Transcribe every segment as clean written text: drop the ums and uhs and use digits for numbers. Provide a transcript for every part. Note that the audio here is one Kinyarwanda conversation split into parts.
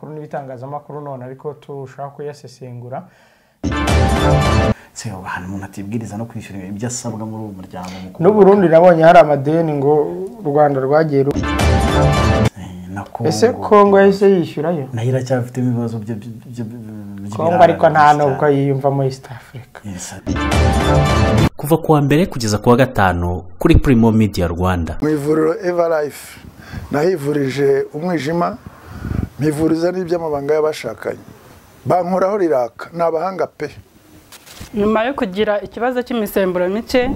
abanyamakuru n'ibitangazamakuru none ariko tushaka kuyasesengura. Se abantu umuntu atibwiriza no kwishyura ibyo asabwa muri uwo muryango mukuru. N'u Burundi nabonye hari amadeni ngo u Rwanda rwagiye na Kongo. Ese Kongo yahise yishyurayo? Nayo iracyafite ibibazo byo Kongo ariko nta nubwo yiyumva muri East Africa. Kuva kuwa mbere kugeza kuwa gatanu kuri Primo Media Rwanda. Mu ivuriro Everlife nahivurije umwijima, mpivuriza n'iby'amabanga y'abashakanye. Bankoraho riraka n'abahanga pe. Nyuma yo kugira ikibazo cy'imisemburo mike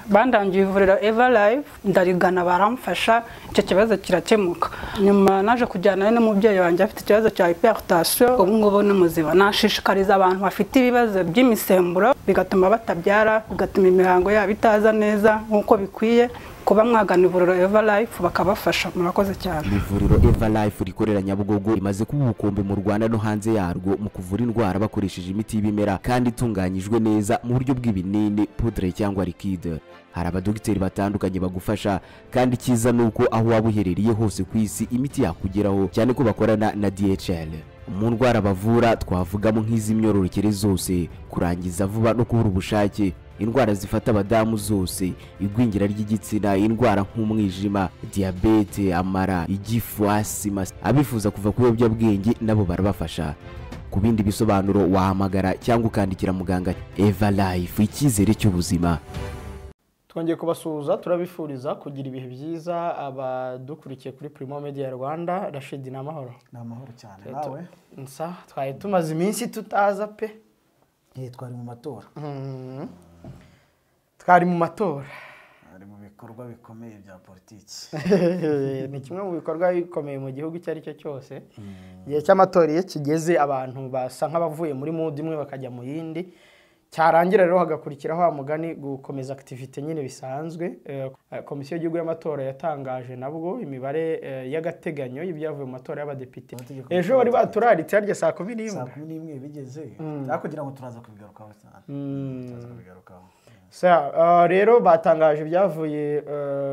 bandangiye ivuriro Everlife ndarigana baramfasha icyo kibazo kirakemuka. Nyuma naje kujyana n'umubyeyi wanjye afite ikibazo cya hypertension, ubu ngubu ni muzima. Nashishikariza abantu bafite ibibazo by'imisemburo bigatuma batabyara, bigatuma imihango yabo itaza neza nkuko bikwiye, kuba mwagana ivuriro Everlife bakabafasha. Murakoze cyane. Ivuriro Everlife rikorera Nyabugogo imaze kuba ubukombe mu Rwanda no hanze yarwo mu kuvura indwara bakoresheje imiti y'ibimera kandi itunganyijwe neza mu buryo bw'ibinini, poudre cyangwa liquide. Hari abadogiteri batandukanye bagufasha kandi kiza nuko aho waba uherereye hose ku isi imiti yakugeraho, cyane ko bakorana na DHL. Mu ndwara bavura twavugamo nk'iz'imyororokere zose, kurangiza vuba no kubura ubushake, indwara zifata abadamu zose, igwingira ry'igitsina, indwara nk'umwijima, diabete, amara, igifu, asima. Abifuza kuva ku biyobyabwenge nabo barabafasha. Ku bindi bisobanuro wahamagara cyangwa ukandikira muganga. Everlife, icyizere cy'ubuzima. Twongeye kubasuhuza, turabifuriza kugira ibihe byiza abadukurikiye kuri Primo Media Rwanda. Rashid n'amahoro. N'amahoro cyane nawe. Nsa twaye tumaze iminsi tutaza pe. Twari mu matora. Twari mu matora. Ari mu bikorwa bikomeye bya politiki. Ni kimwe mu bikorwa bikomeye mu gihugu icyo ari cyo cyose. Igihe cy'amatora iyo kigeze abantu basa nk'abavuye muri mood imwe bakajya mu yindi. Cyarangira rero hagakurikiraho amugani gukomeza activity nyine bisanzwe. Komisiyo y'igihugu y'amatora yatangaje nabwo imibare y'agateganyo y'ibyavuye mu matora y'abadepite. Ejo bari baturaritse harya saa 11. Saa 11 bigeze. Kugira ngo turaza kubigarukaho cyane. Turaza kubigarukaho. Rero batangaje ibyavuye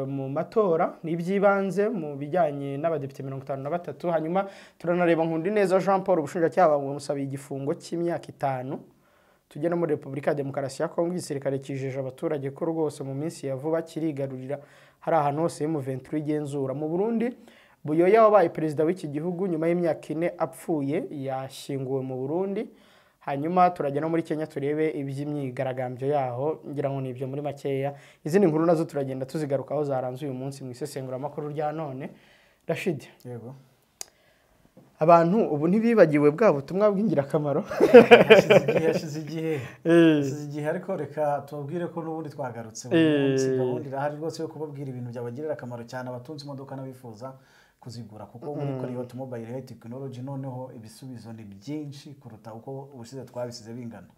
mu matora n'ibyibanze mu bijyanye n'abadepite 53. Hanyuma turanareba Nkundi Neza Jean Paul ubushinjacyaha bamusabiye igifungo cy'imyaka 5. Tugena muri Republika ya Demokarasi ya Kongo. Igisirikare kijeje abaturage ko rwose mu minsi ya vuba kirigarurira hari ahantu hose mu 23 igenzura. Mu Burundi Buyoya wabaye perezida w'iki gihugu nyuma y'imyaka 4 apfuye yashyinguwe mu Burundi. Hanyuma turagena muri Kenya turebe iby'imyigaragambyo yaho, ngira ngo nibyo muri makeya. Izindi nkuru nazo turagenda tuzigarukaho zaranze uyu munsi mu isesengura makuru rya none. Rashid, yego. Abantu ubu ntibibagiwe bwa butumwa bw'ingirakamaro. Yashize igihe ariko reka tubabwire ko n'ubundi twagarutse mu gahunda irahari rwose yo kubabwira ibintu byabagirira akamaro cyane abatunze imodoka n'abifuza kuzigura, kuko muri Korea Automobile Technology noneho ibisubizo ni byinshi kuruta uko ubushize twabisize bingana.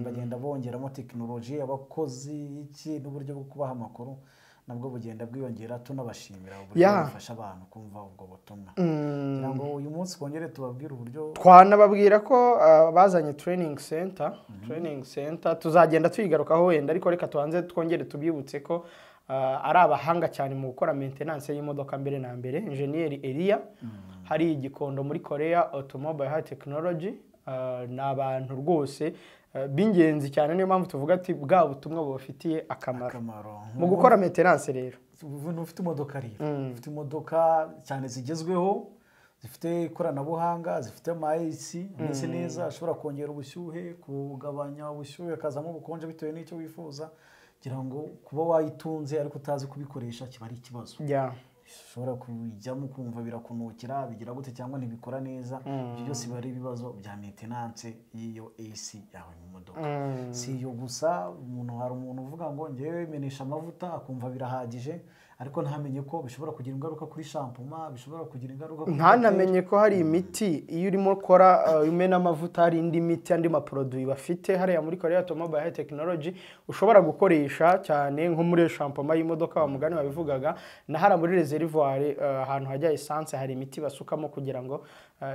Bagenda bongeramo technology, abakozi, iki n'uburyo bwo kubaha amakuru nabwo bugenda bwiyongera. Tunabashimira uburyo bafasha abantu kumva ubwo butumwa. Ngo uyu munsi kongere tubabwira uburyo twanababwira ko bazanye training center tuzagenda tuyigarukaho wenda, ariko reka tubanze twongere tubibutse ko ari abahanga cyane mu gukora maintenance y'imodoka mbere na mbere. Engineer Elia hari igikondo muri Korea Automobile Technology, n'abantu rwose bingenzi cyane, niyo mpamvu tuvuga ati bwa butumwa bubafitiye akamaro mu gukora maintenance. Rero ufite imodoka ufite imodoka cyane zigezweho, zifite ikoranabuhanga, zifite ama-AC ameze neza, ashobora kongera ubushyuhe, kugabanya ubushyuhe, akazamo ubukonje bitewe n'icyo wifuza, kugira ngo kuba wayitunze ariko utazi kubikoresha kiba ari ikibazo. Ushobora kujyamo kumva birakunukira bigira gute cyangwa ntibikora neza. Ibyo byose bari ibibazo bya maintenance y'iyo AC yawe mu modoka. Si iyo gusa, hari umuntu uvuga ngo ngewe menesha amavuta akumva birahagije, ariko ntamenye ko bishobora kugira ingaruka kuri shampoo, bishobora kugira ingaruka ntanamenye ko hari imiti iyo urimo gukora umena amavuta, hari indi miti andi maproduit bafite hariya muri Korea Automobile Technology ushobora gukoresha cyane nko muri shampoo y'imodoka wa mugani wabivugaga, na hara muri reservoir ahantu hajya essence hari imiti basukamo kugira ngo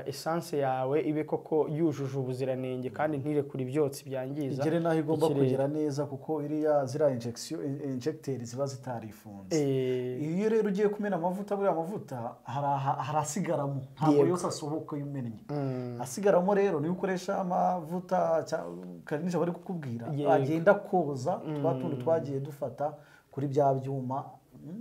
essence yawe ibe koko yujuje ubuziranenge kandi ntire kuri byotsi byangiza. Igere naho igomba kugira neza kuko iriya zira injecteurs ziba zitarifunze. iyo rero ugiye kumena amavuta buriya amavuta harasigaramo ntabwo yose asohoka y'umennye asigaramo rero niyo ukoresha amavuta karinije bari kukubwira agenda koza twa tundi twagiye dufata kuri bya byuma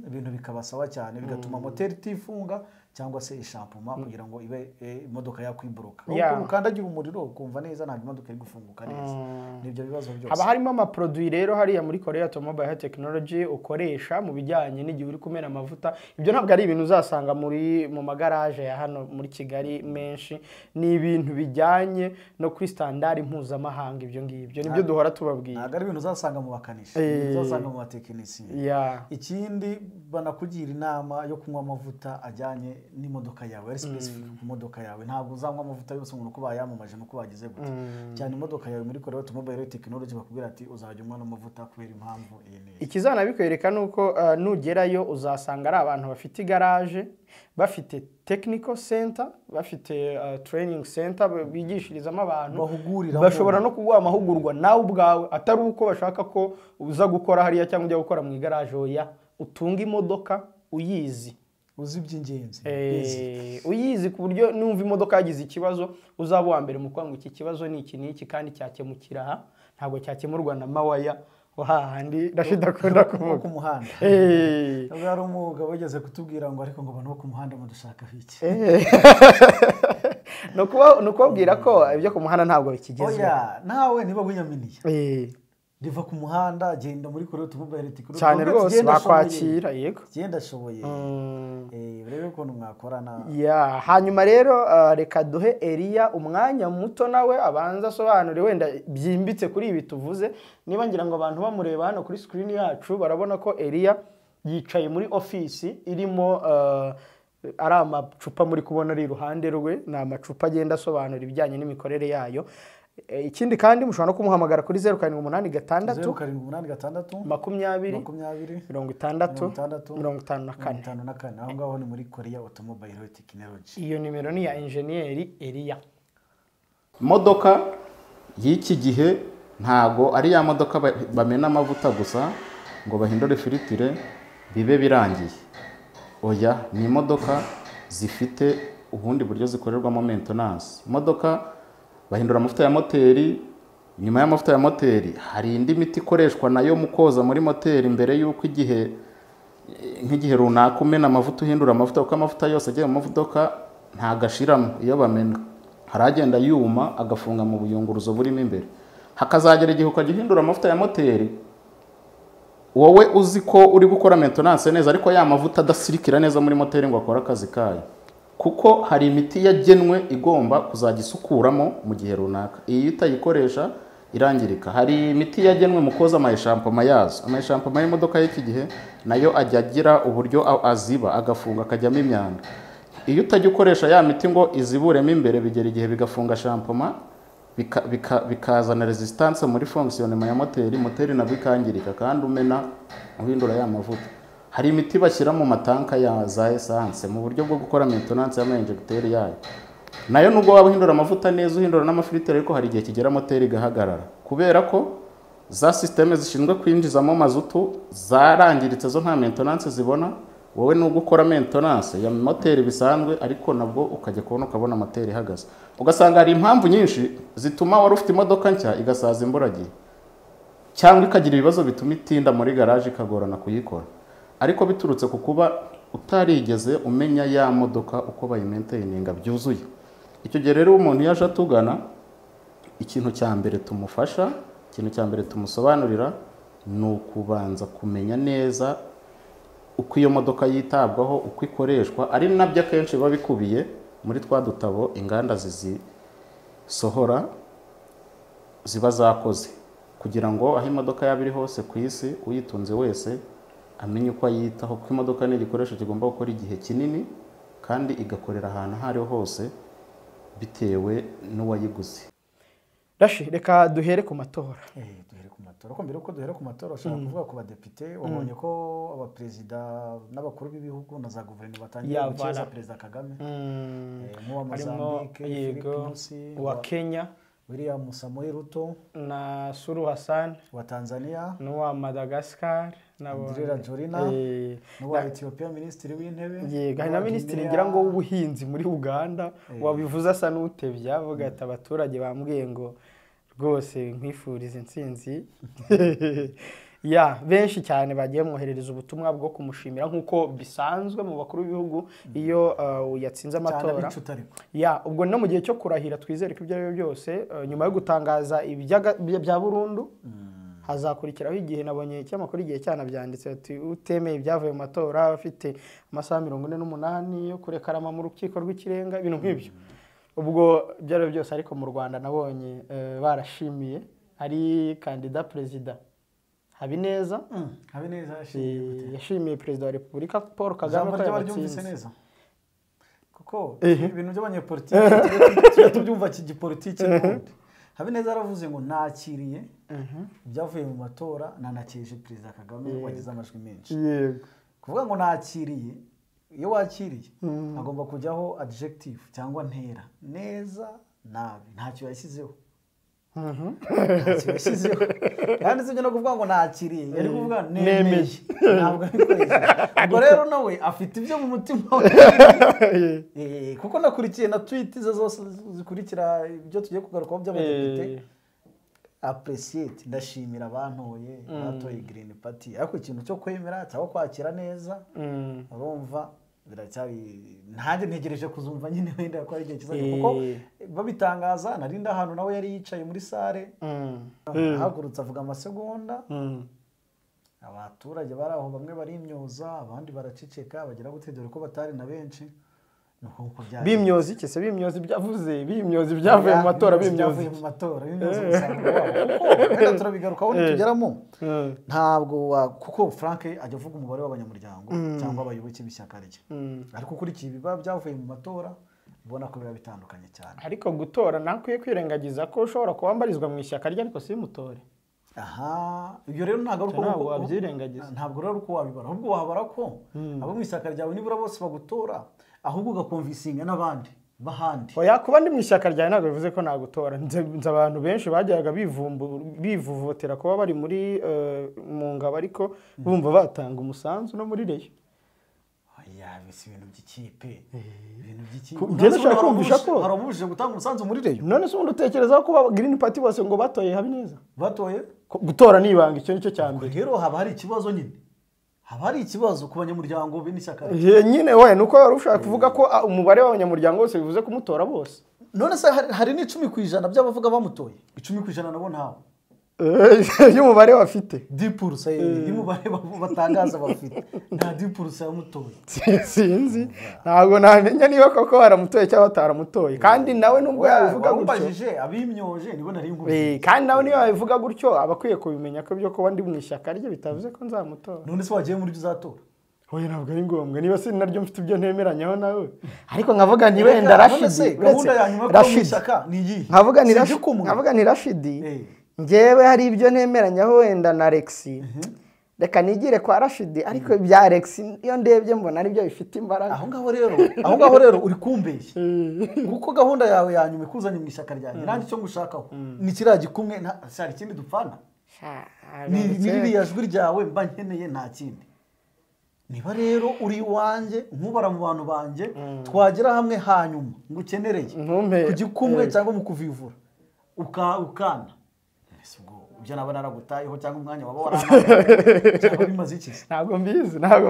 ibintu bikabasawa cyane bigatuma moteri itifunga cyangwa se ishampoma kugira ngo ibe imodoka yakwiburuka uko ukandagira umuriro ukumva neza ntabwo imodoka iri gufunguka neza nibyo bibazo byose haba harimo amaproduit rero hariya muri Korea Automobile Technology ukoresha mu bijyanye n'igihe uri kumena amavuta ibyo ntabwo ari ibintu uzasanga mu magaraje ya hano muri Kigali menshi ni ibintu bijyanye no kuri standard mpuzamahanga ibyo ngibyo nibyo duhora tubabwira ntabwo ari ibintu uzasanga mu bakanishi uzasanga mu batekinisiye ikindi banakugira inama yo kunywa amavuta ajyanye n'imodoka yawe ari specific ku modoka yawe ntabwo uzanywa amavuta yose umuntu uko bayamamaje nuko bagize gute cyane imodoka yawe muri Korea Automobile Technology bakubwira ati uzajya unywa n'amavuta kubera impamvu iyi n'iyi ikizana bikwereka nuko nugerayo uzasanga ari abantu bafite garage bafite technical center bafite training center bigishirizamo abantu bashobora no kuguha amahugurwa nawe ubwawe atari uko bashaka ko uza gukora hariya cyangwa ujya gukora mu garage oya utunga imodoka uyizi uzi by'ingenzi uyizi ku buryo numva imodoka yagize ikibazo uzaba uwa mbere mu kwanga iki kibazo ni iki n'iki kandi cyakemukira aha ntabwo cyakemurwa na mawaya hahandi Rashid akunda kuvuga ku muhanda hari umugabo wigeze kutubwira ngo ariko ngo abantu bo ku muhanda mudushaka iki no kubabwira ko ibyo ku muhanda ntabwo bikigezweho oya nawe niba wiyaminiye riva ku muhanda genda muri Korea Automobile Technology cyane rwose bakwakira yego genda ashoboye urebe ukuntu mwakorana hanyuma rero reka duhe Elia umwanya muto nawe abanza asobanure wenda byimbitse kuri ibi tuvuze niba ngira ngo abantu bamureba hano kuri screen yacu barabona ko Elia yicaye muri office irimo ari amacupa muri kubona ari iruhande rwe ni amacupa agenda asobanura ibijyanye n'imikorere yayo ikindi kandi mushobora no kumuhamagara kuri 0786 20 aho ngaho ni muri Korea Automobile Technology iyo nimero ni ya engineer Elia imodoka y'iki gihe ntago ari ya modoka bamena amavuta gusa ngo bahindure filtire bibe birangiye oya ni imodoka zifite ubundi buryo zikorerwamo maintenance imodoka bahindura amavuta ya moteri nyuma y'amavuta ya moteri hari indi miti ikoreshwa nayo mu koza muri moteri mbere y'uko nk'igihe runaka umena amavuta uhindura amavuta kuko amavuta yose agiye mu modoka ntagashiramo iyo bamena haragenda yuma agafunga mu buyunguruzo burimo imbere hakazagera igihe ukajya uhindura amavuta ya moteri wowe uzi ko uri gukora maintenance neza ariko ya mavuta adasirikira neza muri moteri ngo akore akazi kayo kuko hari imiti yagenwe igomba kuzajya isukuramo mu gihe runaka iyo utayikoresha irangirika hari imiti yagenwe mu koza amayeshampoma yazo amayeshampoma y'imodoka y'iki gihe nayo ajya agira uburyo aziba agafunga akajyamo imyanda iyo utajya ukoresha ya miti ngo iziburemo imbere bigera igihe bigafunga shampoma bikazana resistance muri fonctionnement ya moteri nabwo ikangirika kandi umena uhindura ya mavuta hari imiti bashyira mu matanka ya za essence mu buryo bwo gukora maintenance y'ama-injecteur yayo nayo nubwo waba uhindura amavuta neza uhindura n'amafiltre ariko hari igihe kigera moteri igahagarara kubera ko za systeme zishinzwe kwinjizamo mazutu zarangiritse zo nta maintenance zibona wowe nubwo ukora maintenance ya moteri bisanzwe ariko nabwo ukajya ukabona moteri ihagaze ugasanga hari impamvu nyinshi zituma wari ufite imodoka nshya igasaza imburagihe cyangwa ikagira ibibazo bituma itinda muri garage ikagorana kuyikora ariko biturutse ku kuba utarigeze umenya ya modoka uko bayimaintaininga byuzuye icyo gihe rero umuntu yaje atugana ikintu cya mbere tumufasha ikintu cya mbere tumusobanurira ni ukubanza kumenya neza uko iyo modoka yitabwaho uko ikoreshwa ari nabyo akenshi biba bikubiye muri twa dutabo inganda zisohora ziba zakoze kugira ngo aho imodoka yaba iri hose ku isi uyitunze wese amenye uko ayitaho kuko imodoka ni igikoresho kigomba gukora igihe kinini kandi igakorera ahantu aho ariho hose bitewe n'uwayiguze. Rashi reka duhere ku matora. Duhere ku matora ko mbere uko duhere ku matora ushaka kuvuga ku badepite wabonye ko abaperezida n'abakuru b'ibihugu na za guverinoma batangiye gukiza perezida Kagame mu wa Mozambique, wa Kenya William Samoei Ruto na Suluhu Hassan wa Tanzania, n'uwa Madagascar Andry Rajoelina, n'uwa Ethiopia minisitiri w'intebe. Yego, hari na minisitiri ngira ngo w'ubuhinzi muri Uganda wabivuze asa n'utevye avuga ati abaturage bambwiye ngo rwose nkwifuriza intsinzi. Ya benshi cyane bagiye mwoherereza ubutumwa bwo kumushimira nk'uko bisanzwe mu bakuru b'ibihugu iyo yatsinze amatora. Ya ubwo no mu gihe cyo kurahira twizere ko ibyo ari byo byose nyuma yo gutangaza bya burundu hazakurikiraho igihe nabonye cyamakuru igihe cyanabyanditse ati utemeye ibyavuye mu matora afite amasaha 48 yo kurekarama mu rukiko rw'ikirenga ibintu nk'ibyo. Ubwo byari byose ariko mu Rwanda nabonye barashimiye ari kandida perezida Habineza. Habineza yashimiye perezida wa Repubulika Paul Kagame ko yabyumvise neza. Kuko ibintu by'abanyepolitike tujya tubyumva kigipolitike n'ubundi. Habineza yaravuze ngo nakiriye ibyavuye mu matora nanakeje perezida Kagame wagize amajwi menshi. Yego. Kuvuga ngo nakiriye, iyo wakiriye agomba kujyaho adjective cyangwa ntera. Neza, nabi, ntacyo yashyizeho. Kandi sibyo no kuvuga ngo nakiriye, yari kuvuga nemeye. Ntabwo abikoresha. Ubwo rero nawe afite ibyo mu mutima we. Kuko nakurikiye na tweet ze zose zikurikira ibyo tugiye kugarukaho by'abadepite. Appreciate, ndashimira abantoye, batoye Green Party. Ariko ikintu cyo kwemera cyangwa kwakira neza, urumva biracyari ntange ntegereje kuzumva nyine wenda ko ari igihe kizajya kuko babitangaza narinda ahantu nawe yari yicaye muri sare hagurutse avuga amasegonda abaturage bari aho bamwe bari imyoza abandi baraceceka bagira gutedera ko batari na benshi nuko bimyozi kese bimyozi byavuze bimyozi byavuye mu matora bimyozi mu matora bimyozi usanga kuko wenda turabigarukaho nitugeramo ntabwo kuko Frank ajya avuga umubare w'abanyamuryango cyangwa abayoboke b'ishyaka rye ariko kuri iki biba byavuye mu matora ubona ko biba bitandukanye cyane ariko gutora nakwiye kwirengagiza ko ushobora kuwambarizwa mu ishyaka rye ariko si mutore. Ibyo rero ntabwo wabyirengagiza ntabwo rero uko wabibara ahubwo wahabara ko abo mu ishyaka ryawe nibura bose bagutora ahubwo ugakonvisinga n'abandi bahandi. Oya kuba ndi mu ishyaka ryawe ntabwo bivuze ko nagutora. Nze abantu benshi bajyaga bivuvotera kuba bari muri mu ngabo ariko bumva batanga umusanzu no muri reyo. Oya bisi ibintu by'ikipe ibintu by'ikipe ndashaka kumvisha ko haramubujije gutanga umusanzu muri reyo. None se umuntu utekereza ko Green Party bose ngo batoye Habineza batoye gutora nibanga icyo nicyo cyambere. Rero haba hari ikibazo nyine haba hari ikibazo ku banyamuryango b'ishyaka nyine we nuko wari ushaka kuvuga ko umubare w'abanyamuryango bose bivuze kumutora bose. None se hari ni 10% by'abavuga bamutoye 10% nabo ntawe y'umubare bafite 10% y'umubare batangaza bafite nta 10% yamutoye. Sinzi ntabwo namenya niba koko baramutoye cyangwa bataramutoye kandi nawe nubwo yabivuga gutyo ubajije abimyoje nibo nari nguye kandi nawe niba yabivuga gutyo abakwiye kubimenya ko byo kuba ndi mu ishyaka rye bitavuze ko nzamutora. None se wagiye muri uzatora? Oya ntabwo ari ngombwa niba se naryo mfite ibyo ntemeranyaho nawe ariko nkavuga nti wenda Rashidi gahunda ya nyuma ko mu ishyaka ni iyi nkavuga ni Rashidi njyewe hari ibyo ntemeranyaho wenda na Alexi reka nigire kwa Rashidi ariko ibya Alexi iyo ndebye mbona ari byo bifite imbaraga. Aho ngaho rero uri kumbeshya kuko gahunda yawe ya nyuma ikuzanye mu ishyaka ryanjye nanjye cyo ngushakaho ni kiriya gikumwe hari ikindi dupfana ni ririya jwi ryawe mba nkeneye nta kindi. Niba rero uri wanjye nkubara mu bantu banjye twagera hamwe hanyuma ngukenereye ku gikumwe cyangwa mu kuvivura ukana ibyo naba naragutayeho cyangwa umwanya waba waranaye cyangwa bimaze iki? Ntabwo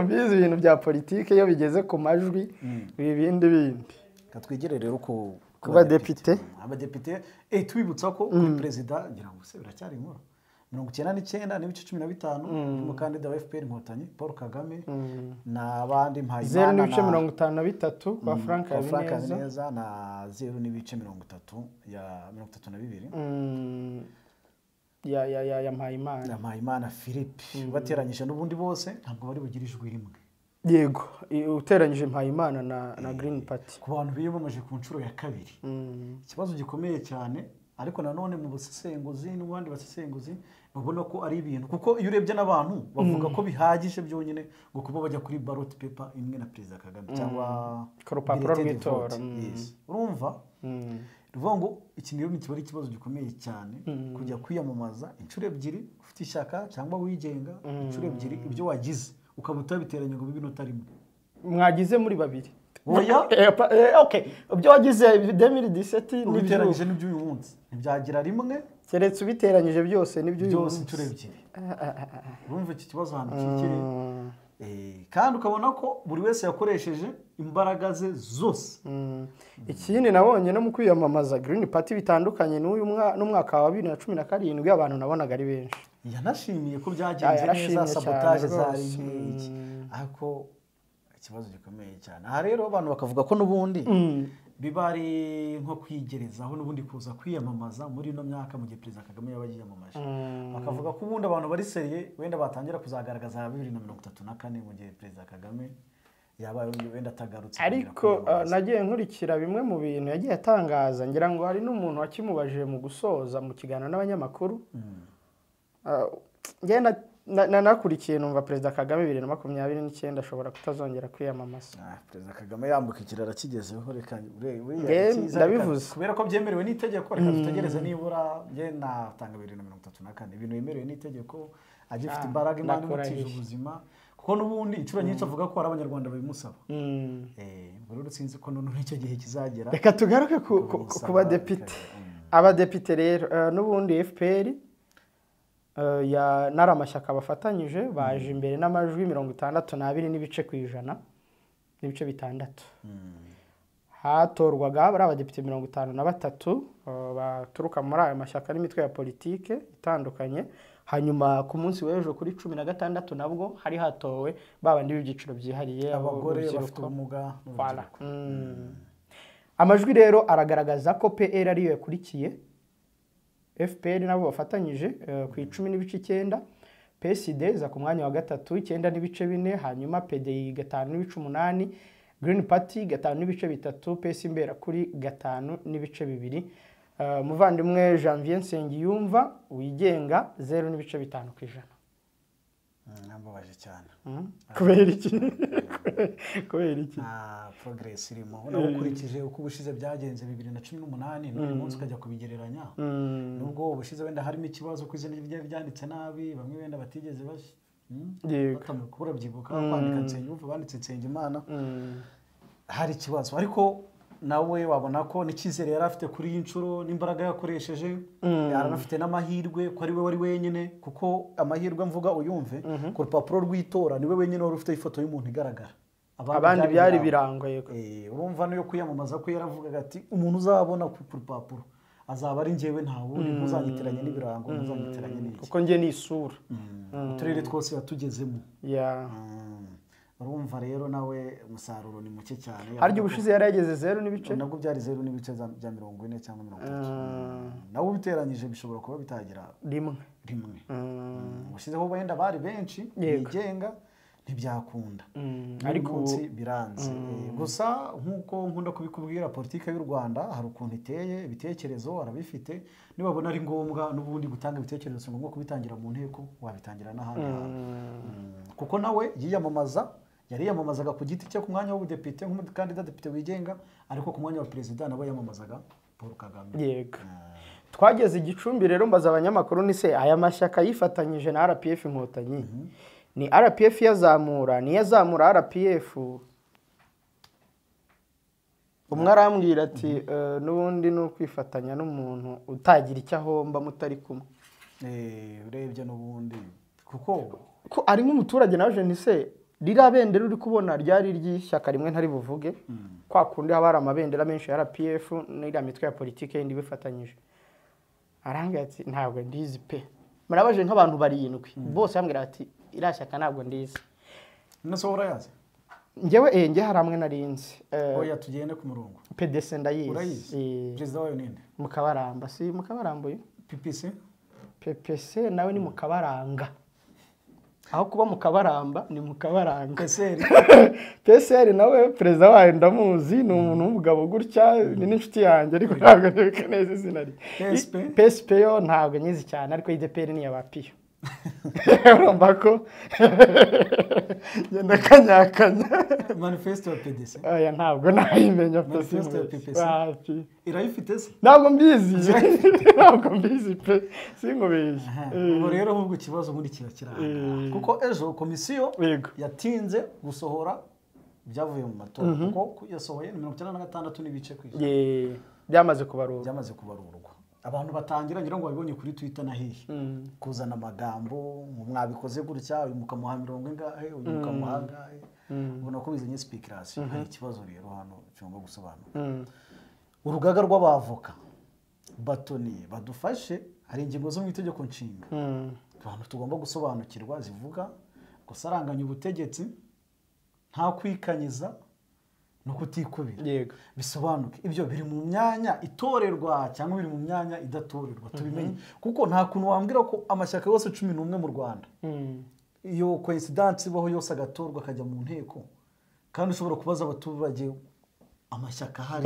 mbizi ibintu bya politike iyo bigeze ku majwi bindi katwigere rero ku badepite abadepite twibutsa ko kuri perezida ngira ngo se biracyari inkuru 99 n'ibice 15 umukandida wa FPR Inkotanyi Paul Kagame n'abandi Mpayimana 0.53 kwa Frank Habineza na 0.32 ya 32 ya Mpayimana Philippe bateranyije n'ubundi bose ntabwo bari bugira ijwi rimwe. Yego uteranyije Mpayimana na Green Party ku bantu biyamamaje ku nshuro ya kabiri. Ikibazo gikomeye cyane ariko nanone mu busesenguzi n'ubandi basesenguzi babona ko ari ibintu kuko iyo urebye n'abantu bavuga ko bihagije byonyine ngo kuba bajya kuri ballot paper imwe na perezida Kagame cyangwa ku rupapuro rw'itora. Urumva ruvuga ngo iki rero kiba ari ikibazo gikomeye cyane kujya kwiyamamaza inshuro ebyiri ufite ishyaka cyangwa wigenga inshuro ebyiri ibyo wagize ukaba utabiteranya ngo bibe inota rimwe mwagize muri babiri oya okay ibyo wagize 2017 n'ibiteranyije n'iby'uyu munsi ntibyagira rimwe keretse ubiteranyije byose n'iby'uyu munsi inshuro ebyiri urumva iki kibazo hano kikiri kandi ukabona ko buri wese yakoresheje imbaraga ze zose ikindi nabonye no mu kwiyamamaza Green Party bitandukanye n'umwaka wa 2017 abantu nabonaga ari benshi yanashimiye ko byagenze neza sabotage zari iki ariko ikibazo gikomeye cyane aha rero abantu bakavuga ko n'ubundi biba ari nko kwigerezaho n'ubundi kuza kwiyamamaza muri ino myaka mu gihe Perezida Kagame yaba yiyamamaje bakavuga ko ubundi abantu bari seriye wenda batangira kuzagaragaza 2034 mu gihe Perezida Kagame yaba wenda atagarutse ariko nagiye nkurikira bimwe mu bintu yagiye atangaza ngira ngo hari n'umuntu wakimubajije mu gusoza mu kiganiro n'abanyamakuru ngenda nakurikiye numva Perezida Kagame 2029 ashobora kutazongera kwiyamamaza. Perezida Kagame yambuka ikirara kigezeho reka ndabivuze kubera ko byemerewe n'itegeko reka dutegereze nibura nge natanga 2034 ibintu yemerewe n'itegeko agifite imbaraga Imana imutije ubuzima kuko n'ubundi inshuro nyinshi avuga ko ari abanyarwanda babimusaba rero sinzi ko none icyo gihe kizagera. Reka tugaruke ku badepite abadepite rero n'ubundi FPR ya naramashyaka bafatanyije baje imbere n'amajwi 62 n'ibice kwijana n'ibice bitandatu hatorwaga ari abadepite 53 baturuka muri aya mashyaka n'imitwe ya politike itandukanye hanyuma ku munsi w'ejo kuri 16 nabwo hari hatowe babandi b'ibyiciro byihariye abagore bafite ubumuga amajwi rero aragaragaza ko PR ariyo yakurikiye FPR nabo bafatanyije ku 10.9 PSD za ku mwanya wa gatatu 9.4 hanyuma PDI 5.8 Green Party 5.3 PS Imbera kuri 5.2 muvandimwe Janvier Nsengiyumva wigenga 0.5 kwijana. Nambabaje cyane kubera iki progress irimo unakurikije uko ubushize byagenze 2018 n'uyu munsi ukajya kubigereranya nubwo ubushize wenda harimo ikibazo ko izina rye ryanditse nabi bamwe wenda batigeze batamukura byibuka kwandika Nsengiyumva banditse Nsengimana hari ikibazo ariko nawe wabona ko n'ikizere yari afite kuri inshuro n'imbaraga yakoresheje yaranafite n'amahirwe ko ari we wari wenyine kuko amahirwe mvuga uyumve ku rupapuro rw'itora niwe wenyine wari ufite ifoto y'umuntu igaragara abandi byari birango yego urumva no kuyamamaza ko yaravugaga ati umuntu uzabona ku rupapuro azaba ari njyewe nta wundi ntuzanyitiranye n'ibirango ntuzanyitiranye n'iki kuko nge ni isura uturere twose yatugezemo urumva rero nawe umusaruro ni muke cyane haryo ubushize yari yageze 0 n'ibice nabwo byari 0 n'ibice bya 40 cyangwa 30 nawo biteranyije bishobora kuba bitagira rimwe ubushizeho wenda bari benshi bigenga ntibyakunda ariko munsi biranze gusa nkuko nkunda kubikubwira politike y'u Rwanda hari ukuntu iteye ibitekerezo arabifite nibabona ari ngombwa n'ubundi gutanga ibitekerezo ngo kubitangira mu nteko wabitangira n'ahandi kuko nawe yiyamamaza yari yamamazaga ku giti cye ku mwanya w'ubudepite nk'umukandida depite wigenga ariko ku mwanya wa perezida nabo yamamazaga Paul Kagame. Yego. Twageze igicumbi rero mbaza abanyamakuru ni se aya mashyaka yifatanyije na RPF inkotanyi. Ni RPF yazamura RPF. Umwe arambwira ati n'ubundi no kwifatanya n'umuntu utagira icyo ahomba mutari kumwe. Urebye n'ubundi kuko ari nk'umuturage naje ni se rirabendera uri kubona ryari ry'ishyaka rimwe ntari buvuge kwa kundi haba amabendera menshi ya RPF n'ira mitwe ya politike indi bifatanyije arambwira ati ntabwo ndizi pe murabaje nk'abantu barindwi bose bambwira ati irashyaka ntabwo ndizi nasohora yaze ngewe haramwe narinzi oya tugende ku murongo PDC ndayizi perezida wayo ninde Mukabaramba si Mukabarambuye PPC nawe ni Mukabaranga aho kuba Mukabaramba ni Mukabaranga PSR nawe perezida wayo ndamuzi ni umuntu w'umugabo gutya ni n'inshuti yanjye ariko ntabwo neza izina rye PSP yo ntabwo nyizi cyane ariko IDPR ni yabapiyo urumva ko ngenda kanyakanya manifesto ya PDC aya ntabwo nayimenya pe manifesto ya PPC wapi irayifite se ntabwo mbizi ntabwo mbizi pe sinkubeshye ubu rero ahubwo ikibazo muri kirakiranga kuko ejo komisiyo yego yatinze gusohora byavuye mu matora kuko yasohoye 96 n'ibice kw'ijana byamaze kubarurwa abantu batangira ngira ngo babibonye kuri Twitter na hihi kuzana amagambo mwabikoze gutya uyu mukamuha 70 uyu mukamuha ngahe ubona ko bizanye speculation hari ikibazo rero hano cyangwa gusobanura urugaga rw'abavoka batoni badufashe hari ingingo zo mu itegeko nshinga abantu tugomba gusobanukirwa zivuga gusaranganya ubutegetsi nta kwikanyiza no kutikubira yego bisobanuke ibyo biri mu myanya itorerwa cyangwa biri mu myanya idatorerwa tubimenye kuko nta kuntu wambwira ko amashyaka yose 11 mu Rwanda iyo coincidence ibaho yose agatorwa akajya mu nteko kandi ushobora kubaza abaturage amashyaka hari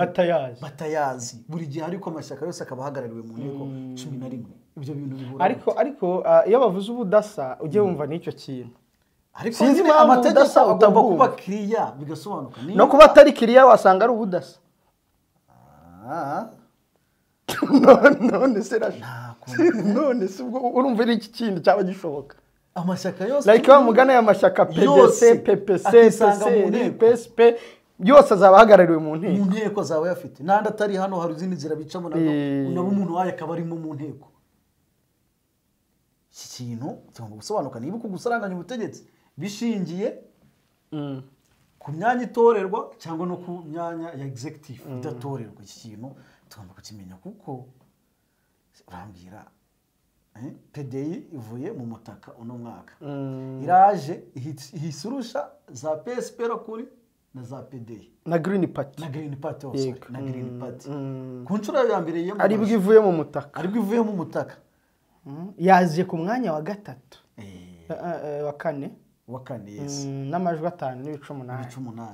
batayazi buri gihe ariko amashyaka yose akabahagarariwe mu nteko 11 ibyo bintu bihura ariko iyo bavuze ubudasa ujye wumva n'icyo kintu ariko sinzi amategeko agomba kuba kiriya bigasobanuka no kuba atari kiriya wasanga ari ubudasa none se none se urumva iki kintu cyaba gishoboka amashyaka yose like wa mugana y'amashyaka PDC PPC PSP yose azabahagarariwe mu nteko zawe yafite nandi atari hano hari izindi nzira bicamo nabo umuntu waye akaba arimo mu nteko iki kintu cyangwa gusobanuka niba kugusaranganya ubutegetsi bishingiye ku myanya itorerwa cyangwa no ku myanya ya executive idatorerwa iki kintu tugomba kukimenya kuko urambwira PDI ivuye mu mutaka uno mwaka iraje ihisurusha za PSP kuri na za PDI na Green Party na Green Party ku nshuro ya mbere yemo aribwo ivuye mu mutaka yaje ku mwanya wa gatatu wa kane yes n'amajwi 5.8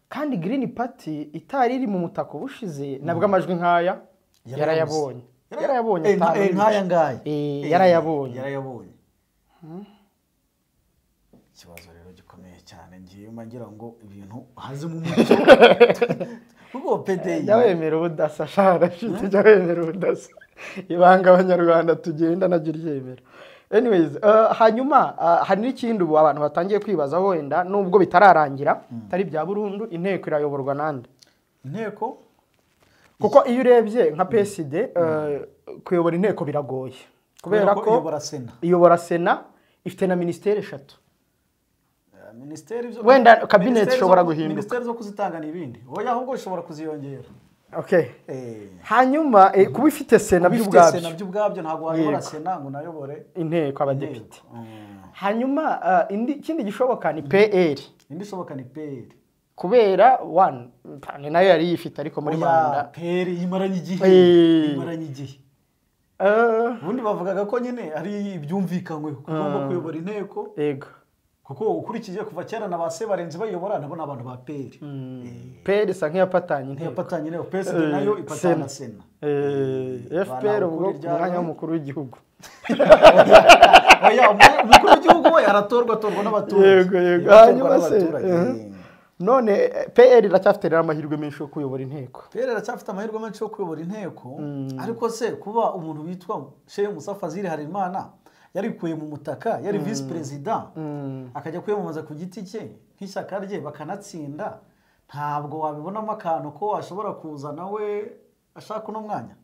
kandi Green Party itari iri mu mutaka ubushize nabwo amajwi nkaya yarayabonye nkaya ngaye yarayabonye ikibazo rero gikomeye cyane ngiye ngira ngo ibintu haze mu mucyo kuko PDI yawemera ubudasa shara shite yawemera ubudasa ibanga abanyarwanda tugenda nagira yemera anyways hanyuma hari n'ikindi ubu abantu batangiye kwibaza wenda nubwo bitararangira tari bya burundu inteko irayoborwa nande inteko kuko iyo urebye nka PSD kuyobora inteko biragoye kubera ko iyobora sena ifite na ministeri 3 ministeri wenda cabinet ishobora guhinduka ministeri zo kuzitanga n'ibindi oya ahubwo ishobora kuziyongera okay hanyuma kuba ifite sena by'ubwabyo ntago wayobora sena ngo nayobore inteko abadepite hanyuma ikindi gishoboka ni PL indi ishoboka ni PL kubera one ni nayo yari yifite ariko muri manda PL yimaranye igihe ubundi bavugaga ko nyine ari ibyumvikanywe kugomba kuyobora inteko yego kuko ukurikije kuva cyera na base barenze bayobora nabo nabantu ba PL PL isa nk'iyapatanye inteko yapatanye nayo PSD nayo ipatana sena FPR ubwo umwanya w'umukuru w'igihugu oya umukuru w'igihugu we aratorwa n'abaturage yego hanyuma se none PL iracyafite amahirwe menshi yo kuyobora inteko PL iracyafite amahirwe menshi yo kuyobora inteko ariko se kuba umuntu witwa Sheikh Musa Fazil Harimana yarikuye mu mutaka yari vice president akajya kwiyamamaza ku giti cye nk'ishyaka rye bakanatsinda ntabwo wabibonamo akantu ko washobora kuzana we ashaka uno mwanya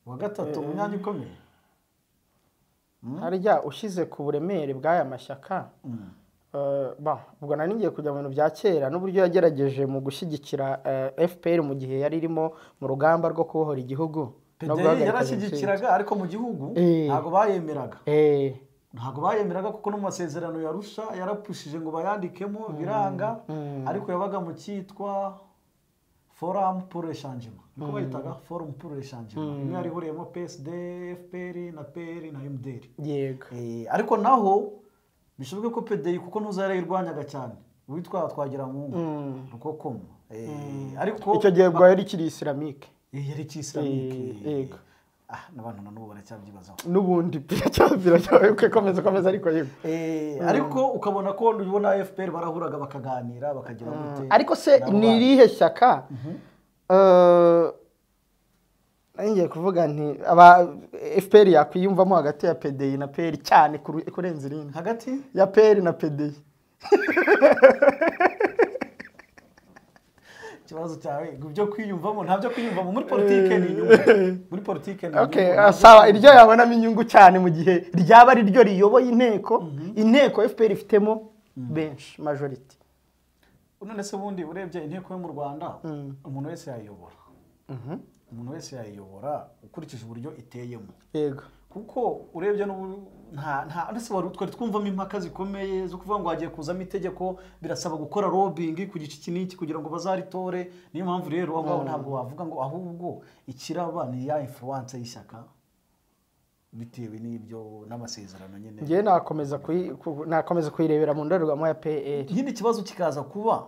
wa gatatu mu myanya ikomeye harya ushize ku buremere bw'aya mashyaka ubwo nari ngiye kujya mu bintu bya kera n'uburyo yagerageje mu gushyigikira FPR mu gihe yari irimo mu rugamba rwo kubohora igihugu yarashyigikiraga ariko mu gihugu ntago bayemeraga kuko no mu masezerano yarusha yarapushije ngo bayandikemo biranga ariko yabaga mu cyitwa Forum pour le changement niko bayitaga Forum pour le changement imwe yari ihuriyemo PSD FPR na PL na MDR yego ariko naho bishoboke ko PDI kuko ntuzarayirwanyaga cyane witwa twagira mu uko koma ariko icyo gihe bwa yari kiri islamique yari cy'islamique yego n'abantu na n'ubu baracyabyibazaho n'ubundi komeza ariko yego ariko ukabona ko ubona FPR barahuraga bakaganira bakagira gute ariko se ni irihe shyaka ngiye kuvuga nti FPR yakwiyumvamo hagati ya PDI na PL cyane kurenza irindi hagati ya PL na PDI ikibazo cyawe byo kwiyumvamo ntabyo kwiyumvamo muri politike ni inyungu muri politike ni sawa iryo yabonamo inyungu cyane mu gihe ryaba ari ryo riyoboye inteko FPR ifitemo benshi majority none se ubundi urebye inteko yo mu Rwanda umuntu wese yayiyobora umuntu wese yayiyobora ukurikije uburyo iteyemo yego kuko urebye nta ndetse twari twumvamo impaka zikomeye zo kuvuga ngo hagiye kuzamo itegeko birasaba gukora lobbying ku gice kiniki kugira ngo bazaritore niyo mpamvu rero aho ntabwo wavuga ngo ahubwo ikiraba ni ya influence y'ishyaka bitewe n'ibyo n'amasezerano nyine ngiye nakomeza kuyirebera mu ndorerwamo ya PL ikindi kibazo kikaza kuba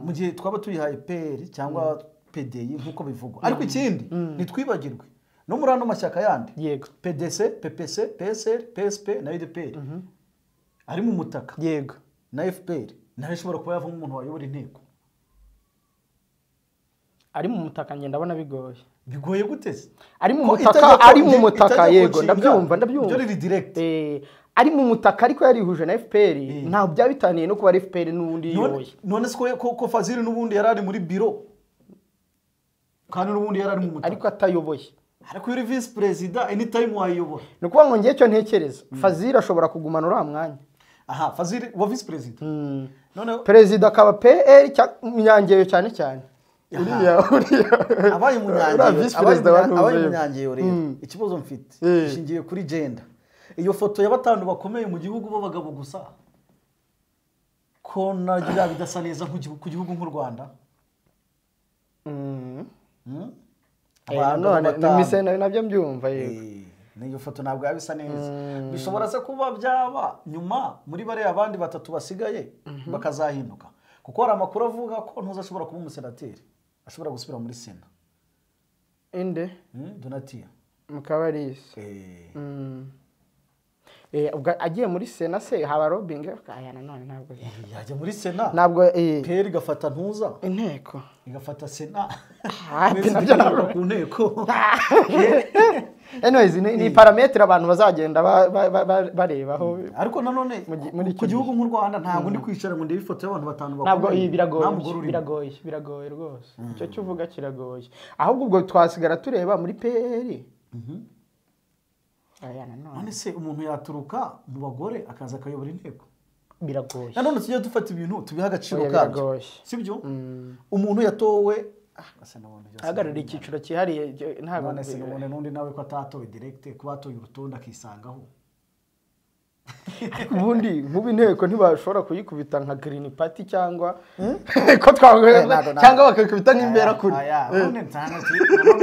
mu gihe twaba tuyihaye PL cyangwa PDI nk'uko bivugwa ariko ikindi nitwibagirwe no muri ano mashyaka yandi yego PDC PPC PSR PSP na UDPR ari mu mutaka yego na FPR nawe ishobora kuba yavamo umuntu wayobora inteko ari mu mutaka ngenda ndabona bigoye gute se ari mu mutaka yego ndabyumva byo riri direct ari mu mutaka ariko yarihuje na FPR ntabwo byabitaniye no kuba FPR n'ubundi yoboye none se ko Fazil n'ubundi yarari muri biro kandi n'ubundi yarari mu mutaka ariko atayoboye ariko uri vice president anytime wayobora no kuba ngo ngiye cyo ntekereza Fazil ashobora kugumana uriya mwanya Fazil wa vice president none president akaba PL munyangeyo cyane uriya abaye munyangeyo rero ikibazo mfite ishingiye kuri gender iyo foto y'abatanu bakomeye mu gihugu b'abagabo gusa ko nagira bidasa neza ku gihugu nk'u Rwanda none nabyo mbyumva yego niyo foto ntabwo yabisa neza bishobora se kuba byaba nyuma muri bariya abandi batatu basigaye bakazahinduka kuko hari amakuru avuga ko ntuzashobora kuba umusenateri ashobora gusubira muri sena inde Donatien Mukabalisa ubwo agiye muri sena se haba lobbying nanone ntabwo yajya muri sena ntabwo PL igafata ntuza inteko igafata sena nabyo ntabwo ku nteko anyways ni parametre abantu bazagenda barebaho ariko nanone ku gihugu nk'u Rwanda ntabwo ndi kwicara ngo ndebe ifoto y'abantu batanu bakomeye ntabwo biragoye rwose icyo cyuvuga kiragoye ahubwo ubwo twasigara tureba muri PL none se umuntu yaturuka mu bagore akaza akayobora inteko biragoye nanone tujye dufata ibintu tubiha agaciro kabyo sibyo umuntu yatowe ahagarariye icyiciro cyihariye ntabwo none se n'undi nawe ko atatowe direct kuba atoye urutonde akisangaho ubundi nk'ubu inteko ntibashobora kuyikubita nka Green Party cyangwa ko cyangwa bakakubita nk'imbera kuri none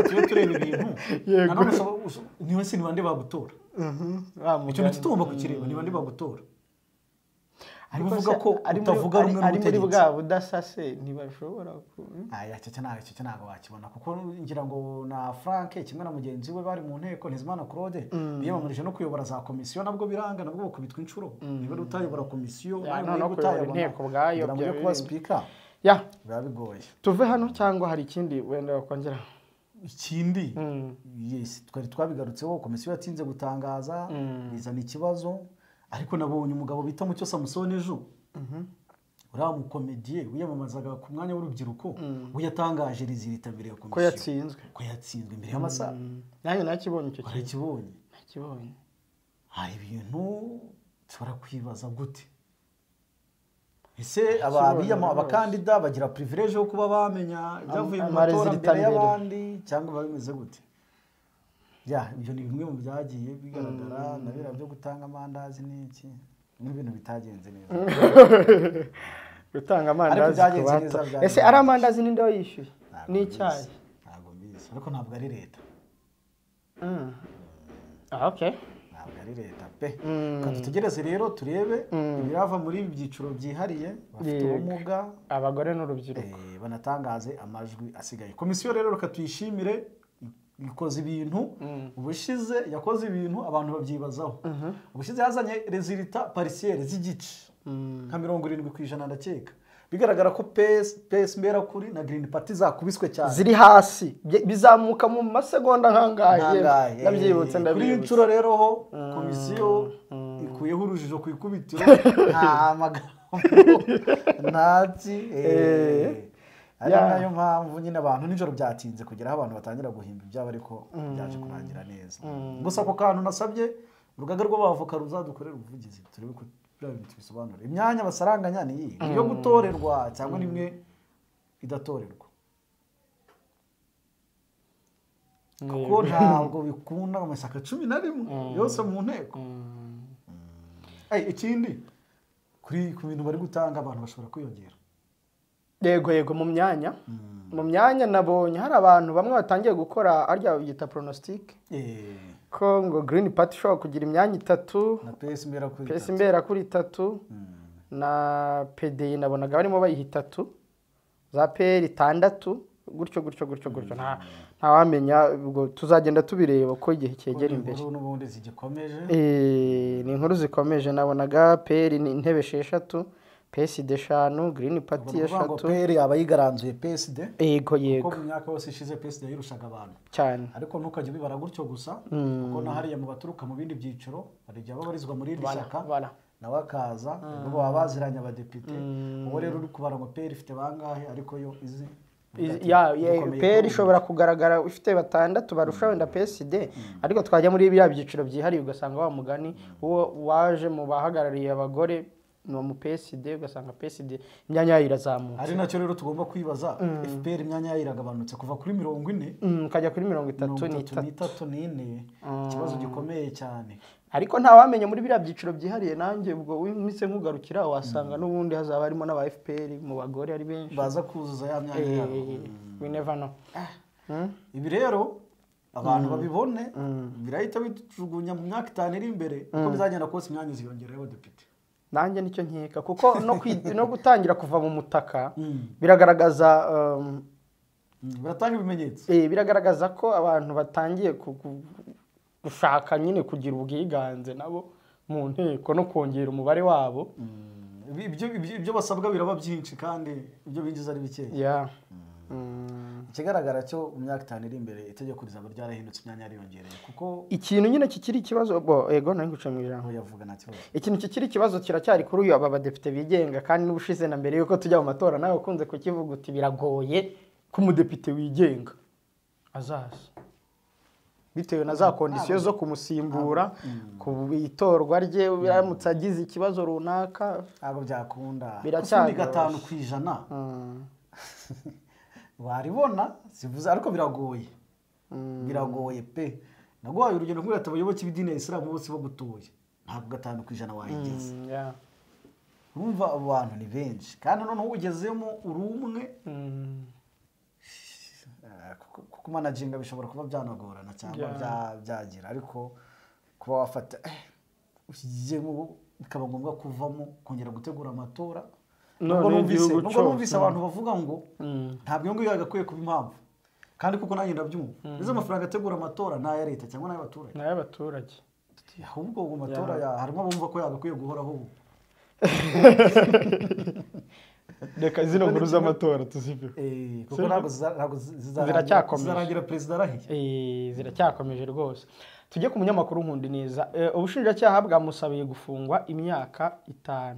tuye tureba ibintu nanone niwe se nibande bagutora icyo tugomba kukireba nibande bagutora bivuga ko utavuga rumwe n'ubutegetsi muri bwa budasase ntibashobora cyo ntabwo wakibona kuko ngira ngo na Frank kimwe na mugenzi we bari mu nteko Ntizimana Claude biyamamarije no kuyobora za komisiyo nabwo biranga nabwo bakubitwa inshuro niba utayobora komisiyo nawe utayobora inteko bwayo byo kuba speaker biba bigoye tuve hano cyangwa hari ikindi wenda wakongera ikindi twari twabigarutseho komisiyo yatinze gutangaza bizana ikibazo ariko nabonye umugabo bita Mucyo Samusoni ejo uriya mukomediye wiyamamazaga ku mwanya w'urubyiruko we yatangaje rizirita mbere ya komisiyo ko yatsinzwe imbere y'amasaha nanjye nakibonye icyo kintu nakibonye hari ibintu tubara kwibaza gute ese abakandida bagira privilege yo kuba bamenya ibyavuye mu matora mbere y'abandi cyangwa bimeze gute ibyo ni bimwe mu byagiye bigaragara na biriya byo gutanga amandazi n'iki n'ibintu bitagenze neza gutanga amandazi ku bato ese ari amandazi n'inde wayishyuye n'icyayi ntabwo mbizi ariko ntabwo ari leta ntabwo ari leta pe kandi tugereze rero turebe ibirava muri ibi byiciro byihariye bafite ubumuga abagore n'urubyiruko banatangaze amajwi asigaye komisiyo rero reka tuyishimire ikoze ibintu ubushize yakoze ibintu abantu babyibazaho ubushize yazanye resulta parcielle z'igice nka 70% ndakeka bigaragara ko PS Mberakuri na Green Party zakubiswe cyane ziri hasi bizamuka mu masegonda nkangaye nabyibutse kuri incuro rero ho komisiyo ikuyeho urujijo ku ikubitiro nta magambo nati ari nayo mpamvu nyine abantu nijoro byatinze kugeraho abantu batangira guhimba ibyabo ariko byaje kurangira neza gusa ako kantu nasabye urugaga rw'abavoka ruzadukorera ubuvugizi turebe ko bintu bisobanura imyanya basaranganya ni iyo gutorerwa cyangwa nimwe idatorerwa kuko ntabwo bikunda amashyaka 11 yose mu nteko ikindi ku bintu bari gutanga abantu bashobora kwiyongera yego mu myanya nabonye hari abantu bamwe batangiye gukora arya bita pronostic ko ngo Green Party ishobora kugira imyanya 3 na PS Mberakuri 3 na PDI nabonaga barimo bayiha 3 za PL 6 gutyo nta wamenya ubwo tuzagenda tubireba ko igihe cyegera imbere n'ubundi zigikomeje ni inkuru zikomeje nabonaga PL ni intebe 6 PSD 5 Green Party 3 PL yaba yigaranzuye PSD yego kuko mu myaka yose ishize PSD yirushaga abantu cyane ariko ntukajye ubibara gutyo gusa kuko nahariya mu baturuka mu bindi byiciro bari jya babarizwa muri iri shyaka nawe akaza ubwo baba baziranye abadepite ubu rero uri kubara ngo PL ifite bangahe ariko yo izi PL ishobora kugaragara ufite 6 barusha wenda PSD ariko twajya muri bya byiciro byihariye ugasanga wa mugani uwo waje mu bahagarariye abagore no mu PSD ugasanga PSD imyanya yayo irazamuka ari nacyo rero tugomba kwibaza FPR imyanya yayo iragabanutse kuva kuri 40 kajya kuri 33 ikibazo gikomeye cyane ariko nta wamenye muri biriya byiciro byihariye nanjye ubwo wimise nkugarukira wasanga n'ubundi hazaba harimo n'aba FPR mu bagore ari benshi baza kuzuza ya myanya yabo we never know ibi rero abantu babibone birahita bitujugunya mu myaka 5 iri imbere uko bizagenda kose imyanya ziyongera y'abadepite nanjye nicyo nkeka kuko no gutangira kuva mu mutaka biragaragaza biratanga ibimenyetso biragaragaza ko abantu batangiye gushaka nyine kugira ubwiganze nabo mu nteko no kongera umubare wabo ibyo basabwa biraba byinshi kandi ibyo binjiza ari bikeya ikigaragara cyo mu myaka 5 iri imbere itegeko rizaba ryarahindutse imyanya yariyongereye kuko ikintu nyine kikiri ikibazo yego nari guca mu ijambo yavuga nta kibazo ikintu kikiri ikibazo kiracyari kuri uyu aba badepite bigenga kandi n'ubushize na mbere yuko tujya mu matora nawe ukunze kukivuga uti biragoye ko umudepite wigenga azaza bitewe na za kondisiyo zo kumusimbura ku itorwa rye biramutse agize ikibazo runaka ntabwo byakunda biracyari 5% waribona sivuze ariko biragoye pe nagwaye urugendo nk'uyu atabayoboke ibidini ya Islam bose bagutuye ntabwo 5% wayigeze urumva abo bantu ni benshi kandi noneho ugezemo urumwe kuko managinga bishobora kuba byanagorana cyangwa byagira ariko kuba wafata ugiye bikaba ngombwa kuvamo kongera gutegura amatora nubwo numvise abantu bavuga ngo ntabwo iyo ngiyo yagakwiye kuba impamvu kandi kuko nanjye ndabyumva izo amafaranga ategura amatora ni aya leta cyangwa n'ay'abaturage n'ay'abaturage ahubwo mu matora harimo abumva ko yagakwiye guhoraho ubu reka zino nkuru z'amatora tuzive kuko ntabwo zirarangira perezida arahiye ziracyakomeje rwose tujye ku munyamakuru Nkundi neza ubushinjacyaha bwamusabiye gufungwa imyaka 5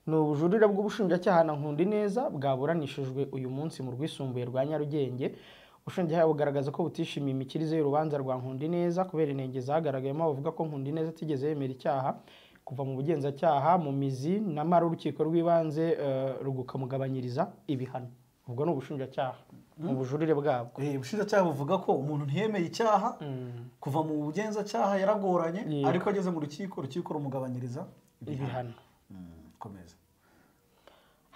ni ubujurire bw'ubushinjacyaha na Nkundi neza bwaburanishijwe uyu munsi mu rwisumbuye rwa Nyarugenge ubushinjacyaha bugaragaza ko butishimiye imikirize y'urubanza rwa Nkundi neza kubera inenge zagaragayemo bavuga ko Nkundi neza atigeze yemera icyaha kuva mu bugenzacyaha mu mizi n'amara urukiko rw'ibanze rugukamugabanyiriza ibihano ubwo ni ubushinjacyaha mu bujurire bwabwo ubushinjacyaha buvuga ko umuntu ntiyemeye icyaha kuva mu bugenzacyaha yaragoranye ariko ageze mu rukiko rumugabanyiriza ibihano komeza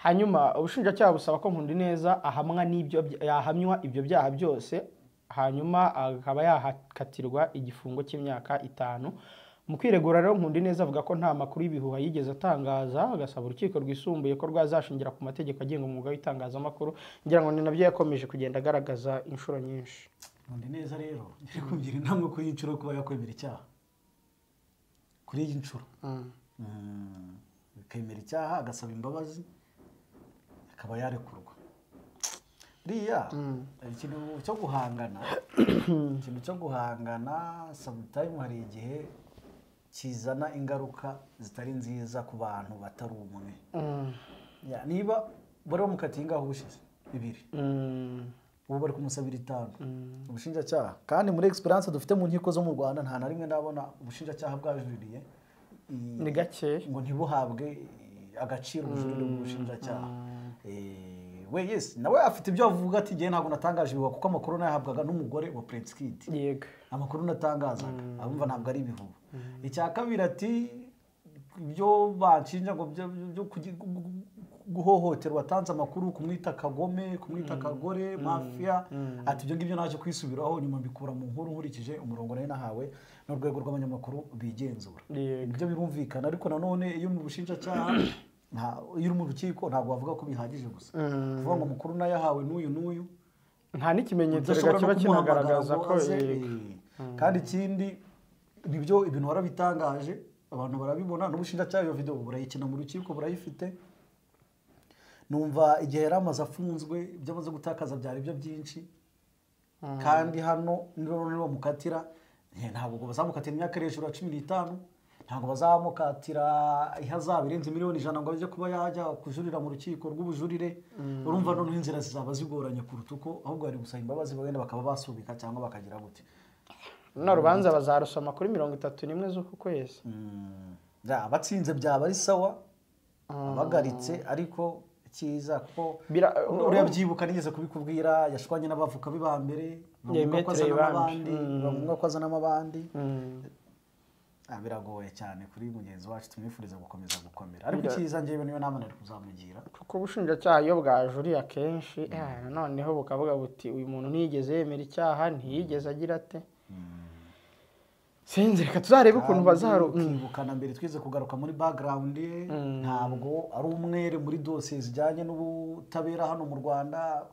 hanyuma ubushinjacyaha busaba ko Nkundi neza yahamywa ibyo byaha byose hanyuma akaba yahakatirwa igifungo cy'imyaka 5 mu kwiregura rero Nkundineza avuga ko nta makuru y'ibihuha yigeze atangaza, agasaba urukiko rwisumbuye ko rwazashingira ku mategeko agenga umwuga w'itangazamakuru, ngira ngo ni nabyo yakomeje kugenda agaragaza inshuro nyinshi. Nkundineza rero ngiye kugira inama ko y'inshuro kuba yakwemera icyaha kuri iyi nshuro akemera icyaha agasaba imbabazi akaba yarekurwa. Buriya ikintu cyo guhangana sometimes hari igihe kizana ingaruka zitari nziza ku bantu batari umwe. Niba bari bamukatiye ingaho ubushize 2 ubu bari kumusabira 5 ubushinjacyaha, kandi muri experience dufite mu nkiko zo mu Rwanda nta na rimwe ndabona ubushinjacyaha bwajuririye ni gake ngo ntibuhabwe agaciro ubujurire mu bushinjacyaha. We yes nawe afite ibyo avuga ati ngiye ntabwo natangaje ibihuha kuko amakuru nayahabwaga n'umugore wa Prince Kid. Yego, amakuru natangazaga abumva ntabwo ari ibihuha. Icya kabiri ati ibyo banshinja ngo byo guhohotera watanze amakuru, kumwita kagome, kumwita kagore, mafia, ati ibyo ngibyo naje kwisubiraho nyuma mbikura mu nkuru nkurikije umurongo nari nahawe n'urwego rw'abanyamakuru bigenzura. Ibyo birumvikana, ariko nanone iyo mu bushinjacyaha iyo uri mu rukiko ntabwo bavuga ko bihagije gusa kuvuga ngo amakuru nayahawe n'uyu nta n'ikimenyetso kiba kinagaragaza ko. Kandi ikindi nibyo ibintu warabitangaje abantu barabibona, n'ubushinjacyaha iyo video burayikina mu rukiko burayifite. Numva igihe yari amaze afunzwe ibyo amaze gutakaza byari byo byinshi, kandi hano niba mukatira ntabwo bazamukatira imyaka iri hejuru ya 15, ntabwo bazamukatira ihazabu irenze miliyoni 100 ngo ajye kuba yajya kujurira mu rukiko rw'ubujurire. Urumva noneho inzira zizaba zigoranye kuruta uko ahubwo bari gusaba imbabazi bagenda bakaba basubika cyangwa bakagira gute. No rubanza bazarusoma kuri 31 z'uku kwezi. Batsinze byaba ari sawa bagaritse, ariko cyiza ko urabyibuka nigeze kubikubwira yashwanye n'abavuka bibambere bamwe ko azana amabandi. Biragoye cyane kuri mugenzi wacu, tumwifuriza gukomeza gukomera, ariko cyiza ngewe niyo nama nari kuzamugira kuko ubushinjacyaha iyo bwajuriye akenshi noneho bukavuga buti uyu muntu ntiyigeze yemera icyaha, ntiyigeze agira ate. Sinzi, reka tuzarebe ukuntu bazarukibukana mbere twize kugaruka muri background ye. Ntabwo ari umwere muri dosiye zijyanye n'ubutabera hano mu Rwanda,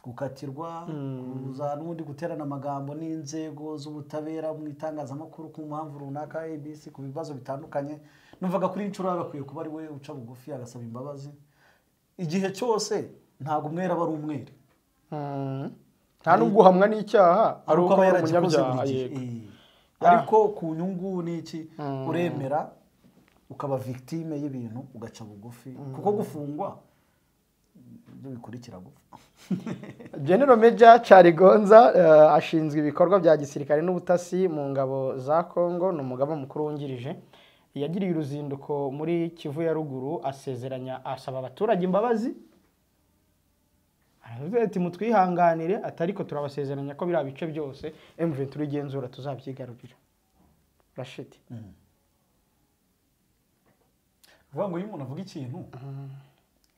gukatirwa kuza n'ubundi guterana amagambo n'inzego z'ubutabera mu itangazamakuru ku mpamvu runaka ABC ku bibazo bitandukanye. Numvaga kuri inshuro bagakwiye kuba ari we uca bugufi agasaba imbabazi. Igihe cyose ntabwo umwere aba ari umwere, nta nubwo uhamwa n'icyaha ari uko ari umunyabyaha. Ariko ku nyungu n'iki uremera ukaba victime y'ibintu ugaca bugufi, kuko gufungwa ibyo bikurikira gupfa. General Major Charigonza ashinzwe ibikorwa bya gisirikare n'ubutasi mu ngabo za Kongo, ni umugaba mukuru wungirije. Yagiriye uruzinduko muri Kivu ya ruguru, asezeranya asaba abaturage imbabazi. Aravuga ati mutwihanganire, atariko turabasezeranya ko bira bice byose M23 igenzura tuzabyigarurira. Rashid vuga ngo iyo umuntu avuga ikintu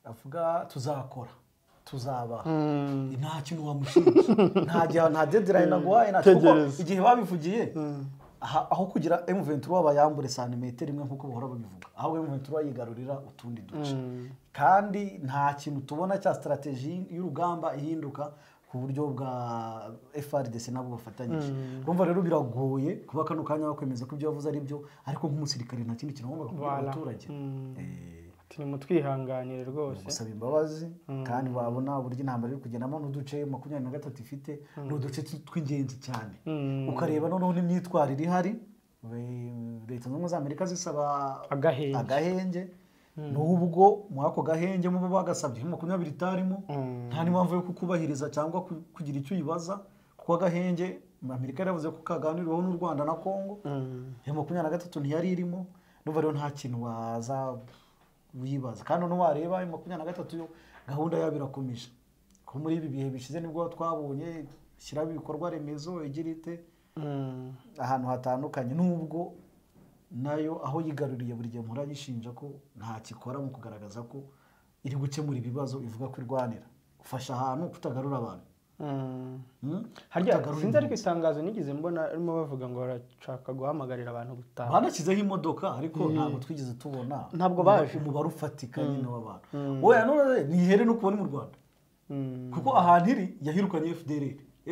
avuga tuzakora tuzaba nta kintu wamushinja, nta deadline naguhaye, nta igihe babivugiye aho kugira M23 abayambure santimetero imwe nkuko bahora babivuga, aho M23 yigarurira utundi duce. Kandi nta kintu tubona cya strategy y'urugamba ihinduka ku buryo bwa FRDC nabo bafatanyije. Urumva rero biragoye kuba kano kanya bakwemeza ko ibyo bavuze ari byo, ariko nk'umusirikare nta kindi kintu ngomba kubwira abaturage. Ati mutwihanganire rwose, gusaba imbabazi, kandi babona uburyo intambara iri kugendamo n'uduce 23 ifite n'uduce tw'ingenzi cyane. Ukareba noneho n'imyitwarire ihari, leta zunze za Amerika zisaba agahenge. Nubwo mu ako gahenge mu bagasabye 20 itarimo, nta n'impamvu yo kukubahiriza cyangwa kugira icyo uyibaza, kuko agahenge Amerika yaravuze ko kaganiriweho n'u Rwanda na Kongo. 23 ntiyari irimo, n'ubu rero nta kintu waza wibaza. Kandi no wareba 23 yo gahunda yabo irakomeje, ko muri ibi bihe bishize nibwo twabonye shyira ibikorwa remezo egirite ahantu hatandukanye, nubwo nayo aho yigaruriye buri gihe mpora yishinja ko nta kikora mu kugaragaza ko iri gukemura ibibazo ivuga ko irwanira. Ufasha ahantu kutagarura abantu, harya sinzi ariko itangazo nigeze mbona arimo bavuga ngo barashaka guhamagarira abantu gutaha banashyizeho imodoka ariko ntabwo twigeze tubona ntabwo baje umubare ufatika nyine w'abantu oya none nihere no kubona mu Rwanda kuko ahantu iri yahirukanye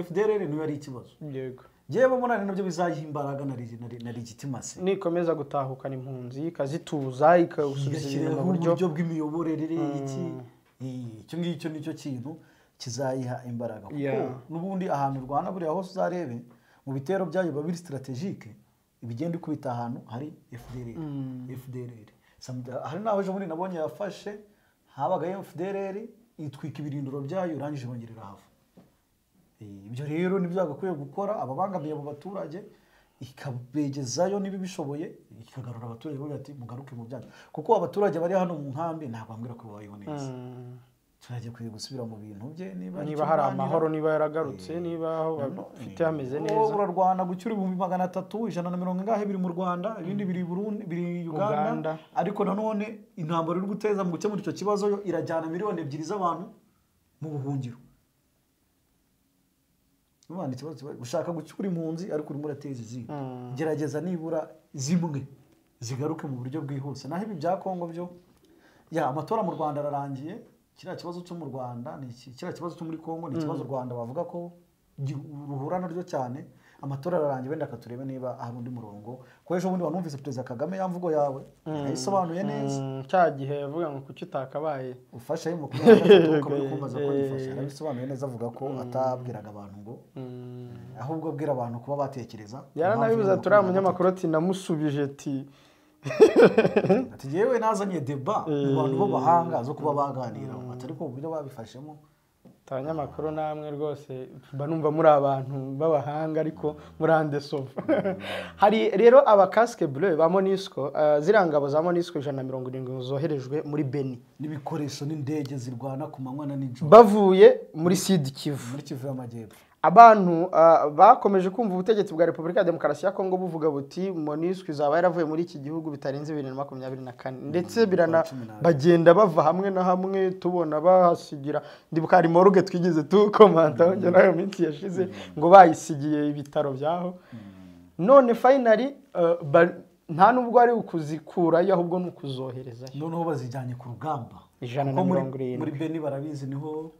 FDLR niyo ari ikibazo yego jewe mbona nabyo bizayiha imbaraga na legitimasi nikomeza gutahukana impunzi ikazituza ikasubiza ibintu mu buryo bw'imiyoborere iki icyo ngicyo nicyo kintu kizayiha imbaraga kuko n'ubundi ahantu Rwanda buriya hose uzarebe mu bitero byayo babiri strategique ibigenda ikubita ahantu hari FDLR hari naho ejo muri nabonye yafashe habaga FDLR itwika ibirindiro byayo urangije bongerera hafi ibyo rero nibyo agakwiye gukora ababangamiye abo baturage ikabegezayo niba bishoboye ikagarura abaturage bavuga ati mugaruke mu byanyu kuko abaturage bari hano mu nkambi ntabwo bambwira ko babayeho neza turagiye kwiye gusubira mu bintu bye niba hari amahoro niba yaragarutse niba aho bafite hameze neza urarwana gucyura 300 140 ngahe biri mu Rwanda ibindi biri Burundi biri Uganda ariko nanone intambara iri guteza mu gukemura icyo kibazo yo irajyana miliyoni 2 z'abantu mu buhungiro umwana ikibazo ushaka gucyura impunzi ariko urimo urateza izindi gerageza nibura zimwe zigaruke mu buryo bwihuse naho ibi bya Kongo byo amatora mu Rwanda ararangiye kiriya kibazo cyo mu Rwanda ni kiriya kibazo cyo muri Kongo ni ikibazo Rwanda bavuga ko ruhura naryo cyane amatora ararangiye wenda akaturebe niba hari undi murongo ko ejo bundi wanumvise Perezida Kagame yamvugo yawe yayisobanuye neza cya gihe yavuga ngo kuki utakabaye ufasha mu kumbaza ko yifasha yabisobanuye neza avuga ko atabwiraga abantu ngo ahubwo abwira abantu kuba batekereza yaranabibuza turi umunyamakuru ati namusubije ati yewe nazanye deba mu bantu b'abahanga zo kuba baganira atari ko uburyo babifashemo abanyamakuru namwe rwose banumva muri abantu b'abahanga ariko murande sofa hari rero aba casque bleu ba Monusco zirangabo za Monusco 170 zoherejwe muri Beni n'ibikoresho n'indege zirwana ku manywa na nijoro bavuye muri Sud Kivu y'Amajyepfo abantu bakomeje kumva ubutegetsi bwa Repubulika ya Demokarasi ya Kongo buvuga buti Monusco izaba yaravuye muri iki gihugu bitarenze 2024 ndetse bagenda bava hamwe na hamwe tubona bahasigira ndibuka hari morgue twigize tukomanta onge nayo minsi yashize ngo bayisigiye ibitaro byaho none finally nta nubwo ari ukuzikurayo ahubwo nukuzohereza noneho bazijyanye ku rugamba 170 muri Beni barabizi niho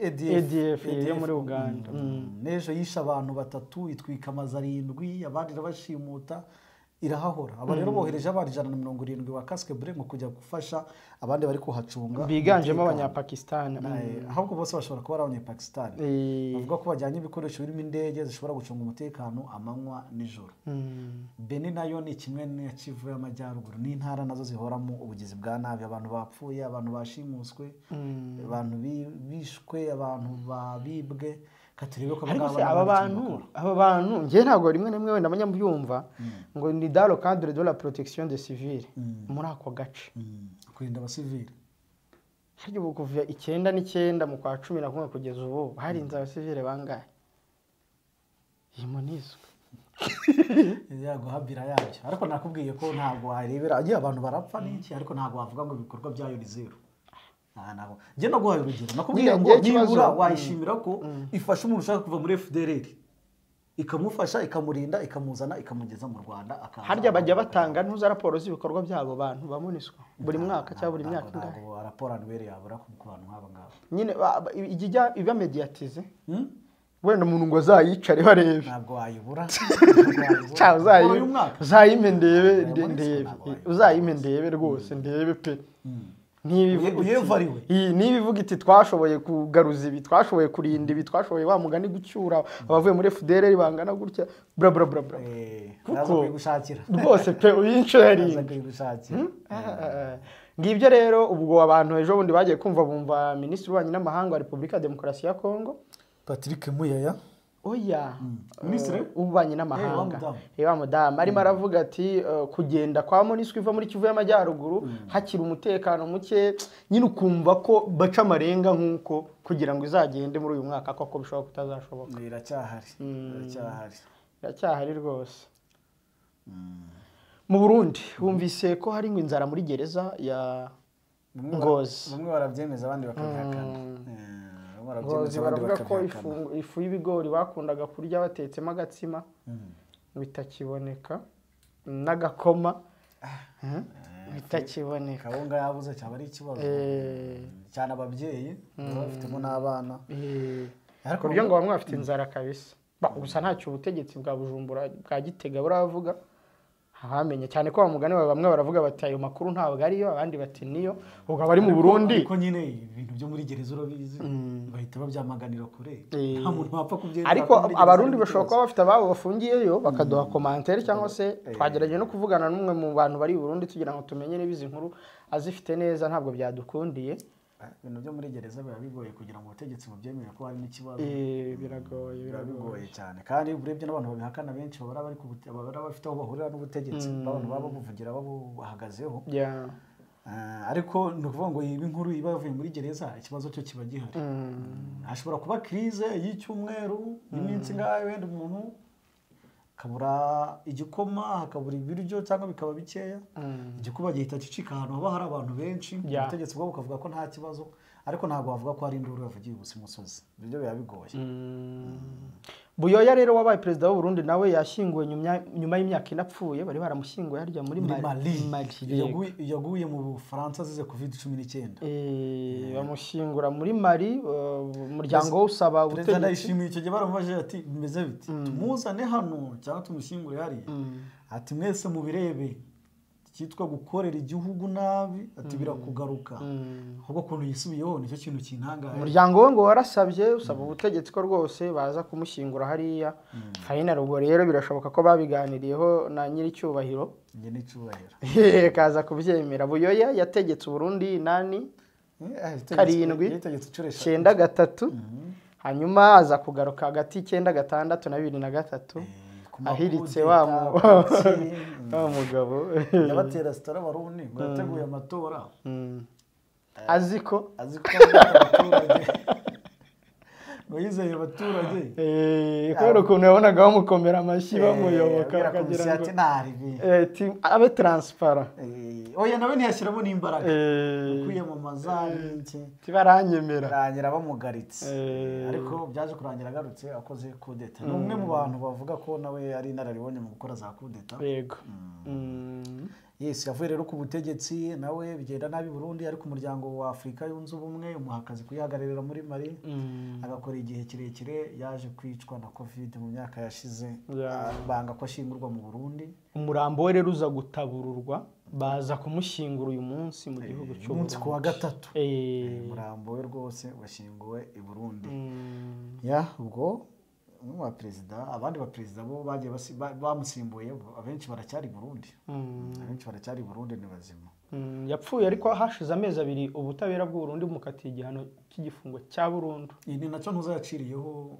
ADF yo muri Uganda nejo yisha abantu 3 itwika amazu 7 abandi rabashimuta irahahora aba rero bohereje abandi 170 wa casque bleu mu kujya gufasha abandi bari kuhacunga biganjemo abanyapakistan ahubwo bose bashobora kuba ari abanyapakistan bavuga ko bajyanye ibikoresho birimo indege zishobora gucunga umutekano amanywa nijoro Beni nayo ni kimwe na Kivu y'Amajyaruguru ni intara nazo zihoramo ubugizi bwa nabi abantu bapfuye abantu bashimuswe abantu bishwe abantu babibwe katurebe ko aba bantu ngiye ntago rimwe nemwe wenda abanyambyumva ngo ni dans le cadre de la protection des civils muri ako gace kurinda abasivili haryo bukuvuye 9 mu kwa 11 kugeza ubu harinze abasivili bangahe iyi Monusco yago habira yabyo ariko nakubwiye ko ntago warebera agiye abantu barapfa n'iki ariko ntago wavuga ngo ibikorwa byayo ni zero nabo je no guhaye urugero nakubwiye ngo nibura wayishimira ko ifasha umuntu ushaka kuva muri FDLR ikamufasha ikamurinda ikamuzana ikamugeza mu Rwanda harya bajya batanga ntuza raporo z'ibikorwa byabo bantu ba Monusco buri mwaka cyangwa buri myaka ingahe raporo anwere yabura ku bantu nk'aba ngaba nyine igijya iba mediatize wenda umuntu ngo azayicare barebe ntabwo wayibura cyangwa uzayime ndebe uzayime ndebe rwose ndebe pe nibivuga iti twashoboye kugaruza ibi twashoboye kurinda ibi twashoboye wa mugani gucyura abavuye muri FDLR bangana gutya bra bra bra bra kuko gushakira rwose pe uyinshari ngibyo rero ubwo abantu ejo bundi bagiye kumva bumva Minisitiri w'Ububanyi n'Amahanga wa Repubulika ya Demokarasi ya Kongo Patrick Muyaya oya Minisitiri w'Ububanyi n'Amahanga wa mudamu arimo aravuga ati kugenda kwa Monusco iva muri Kivu y'Amajyaruguru hakiri umutekano muke nyine ukumva ko baca amarenga nkuko kugira ngo izagende muri uyu mwaka koko bishobora kutazashoboka iracyahari rwose mu Burundi wumvise ko hari inzara muri gereza ya Ngozi. bamwe barabyemeza abandi bakabihakana Ngozi baravuga ko ifu y'ibigori bakundaga kurya batetsemo agatsima bitakiboneka n'agakoma bitakiboneka. kawunga yabuze cyaba ari ikibazo cyane ababyeyi bafitemo n'abana ku buryo ngo bamwe bafite inzara kabisa. Gusa ntacyo ubutegetsi bwa Bujumbura bwa Gitega buravuga hamenye cyane ko bamugane bamwe baravuga bati ayo makuru ntabwo ariyo, abandi bati niyo. Ubwo abari mu Burundi ariko nyine ibintu byo muri gereza urabizi bahita babyamaganira kure nta muntu wapfa kubyemera. ariko abarundi bashobora kuba bafite ababo bafungiyeyo bakaduha commentaire cyangwa se twagerageje no kuvugana n'umwe mu bantu bari i Burundi tugira ngo tumenye niba izi nkuru azifite neza, ntabwo byadukundiye. Ibintu byo muri gereza biba bigoye kugira ngo ubutegetsi bubyemere ko hari n'ikibazo. Biragoye cyane kandi urebye n'abantu babihakana benshi baba bafite aho bahurira n'ubutegetsi, abantu baba babuvugira babuhagazeho. Ariko ni ukuvuga ngo iyi nkuru iba yavuye muri gereza ikibazo cyo kiba gihari. Hashobora kuba crise y'icyumweru y'iminsi ngaho wenda umuntu kabura igikoma hakabura ibiryo cyangwa bikaba bikeya, igikuba gihita gicika ahantu haba hari abantu benshi, ubutegetsi bwo bukavuga ko nta kibazo, ariko ntabwo bavuga ko hari induru yavugiye ubusa imusozi. Ibyo biba bigoye. Buyoya rero wabaye perezida w'u Burundi nawe yashyinguwe nyuma y'imyaka inapfuye, bari baramushyinguye harya muri Mali. Yaguye mu Bufaransa azize COVID-19. Bamushyingura muri Mali, umuryango we usaba ubutegetsi. Perezida yishimiye icyo gihe baramubajije ati bimeze biti tumuzane hano cyangwa tumushyingure hariya, ati mwese mubirebe cyitwa gukorera igihugu nabi, ati birakugaruka. Ahubwo kuntu yisubiyeho nicyo kintu kintangaje. Umuryango we ngo warasabye usaba ubutegetsi ko rwose baza kumushyingura hariya. Final ubwo rero birashoboka ko babiganiriyeho na nyiricyubahiro. Nge n'icyubahiro. Kaza kubyemera. Buyoya yategetse Burundi 8 7 9 hanyuma aza kugaruka hagati 9 6 na 2003. Ahiritse wa mugabo yabatera sitara Barundi ngo yateguye amatora aziko abaturage ngo yizeye abaturage kubera ukuntu yabonaga bamukomera amashyi bamuyoboka bakagira ngo abe transparent. Oya nawe ntiyashyiramo n'imbaraga kwiyamamaza tibaranyemera rangira bamugaritse, ariko byaje kurangira agarutse akoze kudeta. Ni umwe mu bantu bavuga ko nawe ari inararibonye mu gukora za kudeta. Yego. Yes, yavuye rero ku butegetsi nawe bigenda nabi Burundi, ariko umuryango wa Afrika yunze ubumwe umuhakazi kuyihagararira muri Mali agakora igihe kirekire, yaje kwicwa na COVID mu myaka yashize, banga ko ashingurwa mu Burundi. Umurambo we rero uza gutabururwa, baza kumushyingura uyu munsi mu gihugu cy'u Burundi ku wa 3. Umurambo we rwose washyinguwe i Burundi. Ubwo umwe perezida, abandi baperezida bo bagiye bamusimbuye abenshi baracyari Burundi. Ni bazima. Yapfuye ariko hashize amezi 2 ubutabera bw'u Burundi bumukatiye igihano cy'igifungo cya burundu. Ni nacyo ntuzayaciriyeho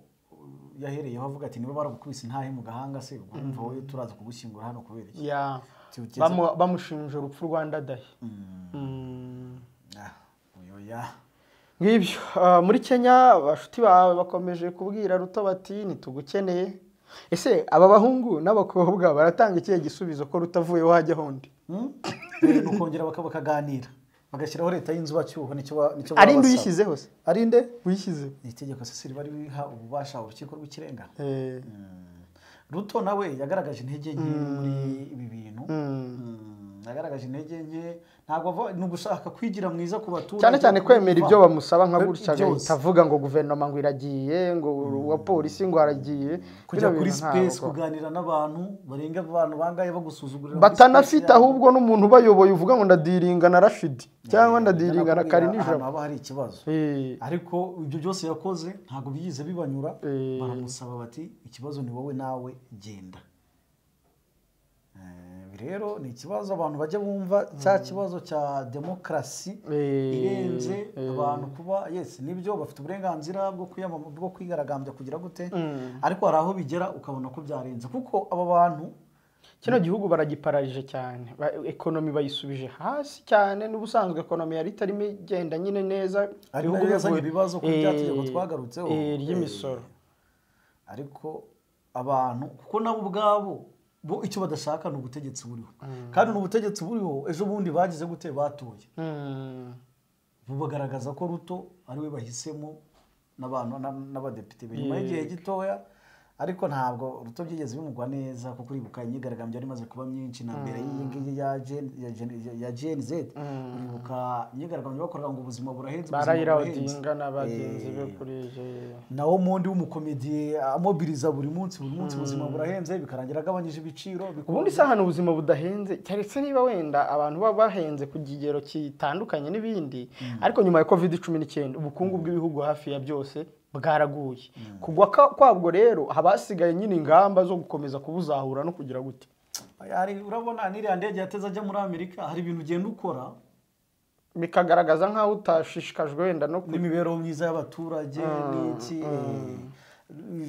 yahereyeho avuga ati niba baragukubise ntahe mu gahanga se urumva wowe turaza kugushyingura hano kubera iki. Bamushinja urupfu rwa Ndadaye. Ngibyo muri Kenya abashuti bawe bakomeje kubwira Ruto bati ntitugukeneye. Ese aba bahungu n'abakobwa baratanga ikihe gisubizo ko rutavuye wajya hondi? Nukongera bakaganira bagashyiraho leta y'inzubacyuho nicyo ari ndu yishyizeho se ari nde wishyize itegeko se bari biha ububasha urukiko rw'ikirenga. Ruto nawe yagaragaje intege nke muri ibi bintu. Nagaragaje intege nke ntabwo ni ugushaka kwigira mwiza ku baturage cyane kwemera ibyo bamusaba nka gutya tavuga ngo guverinoma ngo iragiye ngo wa polisi ngo aragiye kujya kuri space kuganira n'abantu barenga abantu bangaye bagusuzugurira batanafite ahubwo n'umuntu bayoboye uvuga ngo ndadiringa na Rashid cyangwa ndadiringa na Karinijabo haba hari ikibazo. Ariko ibyo byose yakoze ntabwo bigize bibanyura, baramusaba bati ikibazo ni wowe nawe genda. Rero ni ikibazo abantu bajya bumva cya kibazo cya demokrasi irenze abantu kuba nibyo bafite uburenganzira bwo kwigaragambya kugira gute, ariko hari aho bigera ukabona ko byarenze kuko aba bantu kino gihugu baragipararije cyane, ekonomi bayisubije hasi cyane. N'ubusanzwe ekonomi yari itarimo igenda nyine neza, ibihugu bizanye ibibazo ku byategeko twagarutseho ry'imisoro. Ariko abantu kuko nabo ubwabo bo icyo badashaka ni ubutegetsi buriho, kandi n'ubutegetsi buriho ejo bundi bagize gute batuye. bagaragaza ko Ruto ari we bahisemo n'abantu n'abadepite nyuma y'igihe gitoya ariko ntabwo Ruto byigeze bimugwa neza kuko uribuka imyigaragambyo yari imaze kuba myinshi na mbere y'iyi ya Gen Z uribuka imyigaragambyo bakoraga ngo ubuzima burahenze Barayira Odinga n'abagenzi be kuri nawo mundi w'umukomediye amobiliza buri munsi ubuzima burahenze bikarangira agabanyije ibiciro ubundi sahana ubuzima budahenze cyaretse niba wenda abantu baba bahenze ku kigero kitandukanye n'ibindi ariko nyuma ya COVID-19 ubukungu bw'ibihugu hafi ya byose bwaraguye kugwa kwabwo rero habasigaye nyine ingamba zo gukomeza kubuzahura no kugira gute urabona n'iriya ndege yateza ajya muri Amerika hari ibintu ugenda ukora bikagaragaza nkaho utashishikajwe wenda no n'imibereho myiza y'abaturage n'iki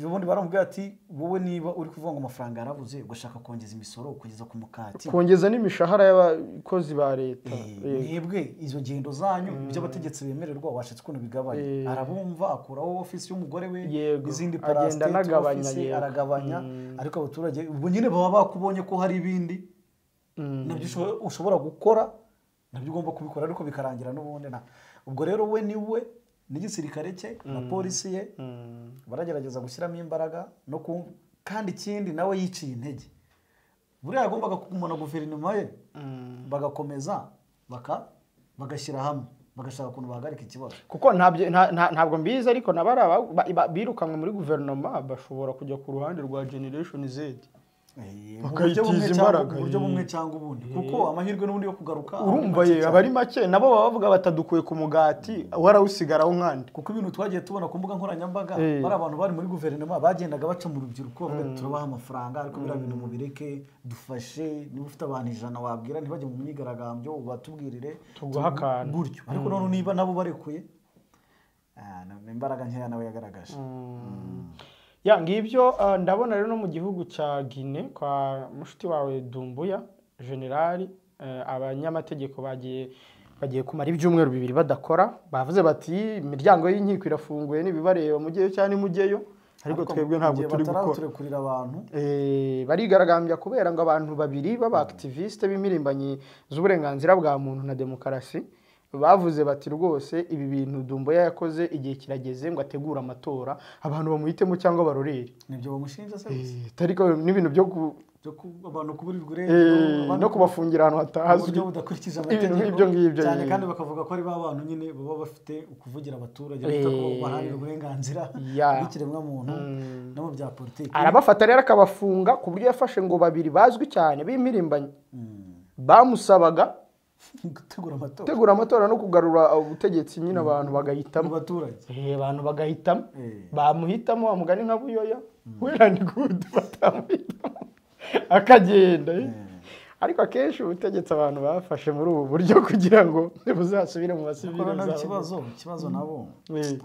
ubundi baramubwira ati wowe niba uri kuvuga ngo amafaranga yarabuze ugashaka kongeza imisoro kugeza ku mukati kongeza n'imishahara y'abakozi ba leta mwebwe izo ngendo zanyu by'abategetsi bemererwa washatse ukuntu bigabanya arabumva akuraho ofisi y'umugore we n'izindi parasiteti ofisi aragabanya ariko abaturage ubwo nyine baba bakubonye ko hari ibindi nabyo ushobora gukora nabyo ugomba kubikora ariko bikarangira n'ubundi ubwo rero we niwe n'igisirikare cye na polisi ye baragerageza gushyiramo imbaraga no kandi ikindi nawe yiciye intege buriya yagombaga kugumana guverinoma ye bagakomeza bagashyira hamwe bagashaka ukuntu bahagarika ikibazo kuko ntabwo mbizi ariko birukanwe muri guverinoma bashobora kujya ku ruhande rwa Generation Z uburyo bumwe cyangwa ubundi kuko amahirwe n'ubundi yo kugaruka urumva abari make nabo baba bavuga batadukuye ku mugati warawusigaraho nkandi kuko ibintu twagiye tubona ku mbuga nkoranyambaga bari abantu bari muri guverinoma bagendaga baca mu rubyiruko turabaha amafaranga ariko biriya bintu mubireke dufashe niba ufite abantu 100 wabwira ntibajye mu myigaragambyo batubwirire tuguhakana gutyo ariko none niba nabo barekuye imbaraga nkeya nawe yagaragaje ngibyo ndabona rero no mu gihugu cya Guinea kwa mushiti wawe Dumbuya generali abanyamategeko bagiye kumara ibyumweru 2 badakora bavuze bati imiryango y'inkiko irafunguye nibibareba mugiye cyane mugeyo ariko twebwe ntabwo turi gukora abantu barigaragambya kubera ngo abantu 2 baba activiste b'imirimbanyi z'uburenganzira bwa muntu na demokarasi bavuze bati rwose ibi bintu Dumbuya yakoze igihe kirageze ngo ategura amatora abantu bamuhitemo cyangwa barorere nibyo bamushinja se tariko n'ibintu byo abantu kuburirwa urengero no kubafungira ahantu hatazwi uburyo budakurikije amategeko cyane kandi bakavuga ko ari abantu nyine baba bafite ukuvugira abaturage bitako baharira uburenganzira bw'ikiremwa muntu no mu bya politiki arabafata rero akabafunga ku buryo yafashe ngo 2 bazwi cyane b'imirimbanyi bamusabaga gutegura amatora no kugarura ubutegetsi nyine abantu bagahitamo abantu bagahitamo bamuhitamo amugani nka Buyoya werandi good batamuhitamo akagenda ariko akenshi ubutegetsi abantu bafashe muri ubu buryo kugira ngo buzasubire mu basivile ikibazo nabo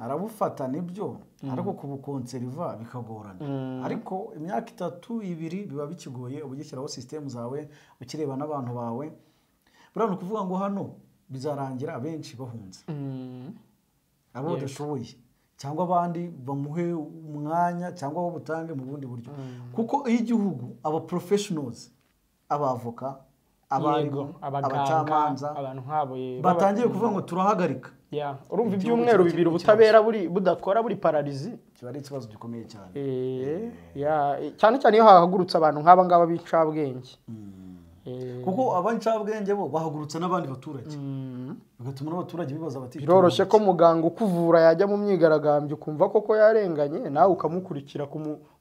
arabufata nibyo ariko kubukonseriva bikagorana ariko imyaka 3-2 biba bikigoye ubugishyiraho system zawe ukireba n'abantu bawe burano kuvuga ngo hano bizarangira abenshi bahunze abo badashoboye cyangwa abandi bamuhe umwanya cyangwa abo butange mu bundi buryo kuko igihugu aba professionals abavoka abarigo abacamanza abantu nkabo batangiye kuvuga ngo turahagarika urumva ibyumweru 2 ubutabera budakora buri paralizi kiba ari ikibazo gikomeye cyane cyane cyane iyo hahagurutse abantu nk'aba ngaba bicabwenge kuko abancabwenge bo bahagurutse n'abandi baturage bigatuma n'abaturage bibaza bati biroroshye ko muganga ukuvura yajya mu myigaragambyo kumva koko yarenganye nawe ukamukurikira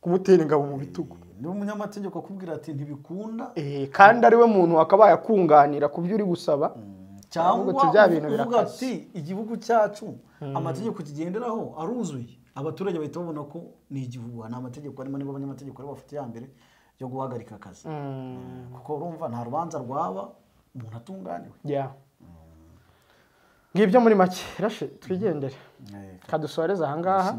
kumutera ingabo mu bitugu niba umunyamategeko akubwira ati ntibikunda kandi ari we muntu akabaye akunganira ku byo uri gusaba cyangwa uvuga ati igihugu cyacu amategeko kigenderaho aruzuye abaturage bahita babona ko ni igihugu nta mategeko arimo niba abanyamategeko ari bafite ya mbere yo guhagarika akazi kuko urumva nta rubanza rwaba umuntu atunganiwe ngibyo muri make rashe twigendere kadusoreza aha ngaha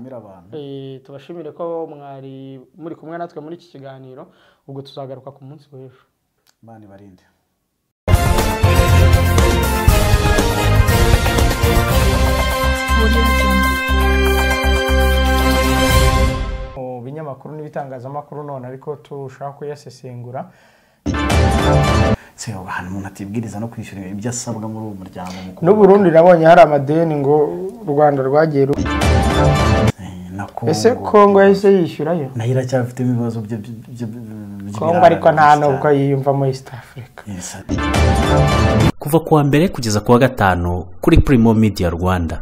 tubashimire ko mwari muri kumwe natwe muri iki kiganiro ubwo tuzagaruka ku munsi w'ejo Imana ibarinde binyamakuru n'ibitangazamakuru none ariko tushaka kuyasesengura se ahantu umuntu atibwiriza no kwishyura ibyo asabwa muri uwo muryango mukuru n'u Burundi nabonye hari amadeni ngo u Rwanda rwagiye na Kongo ese Kongo yahise yishyurayo nayo iracyafite ibibazo byo Kongo ariko nta nubwo yiyumva muri East Africa. kuva kuwa mbere kugeza kuwa gatanu kuri Primo Media Rwanda.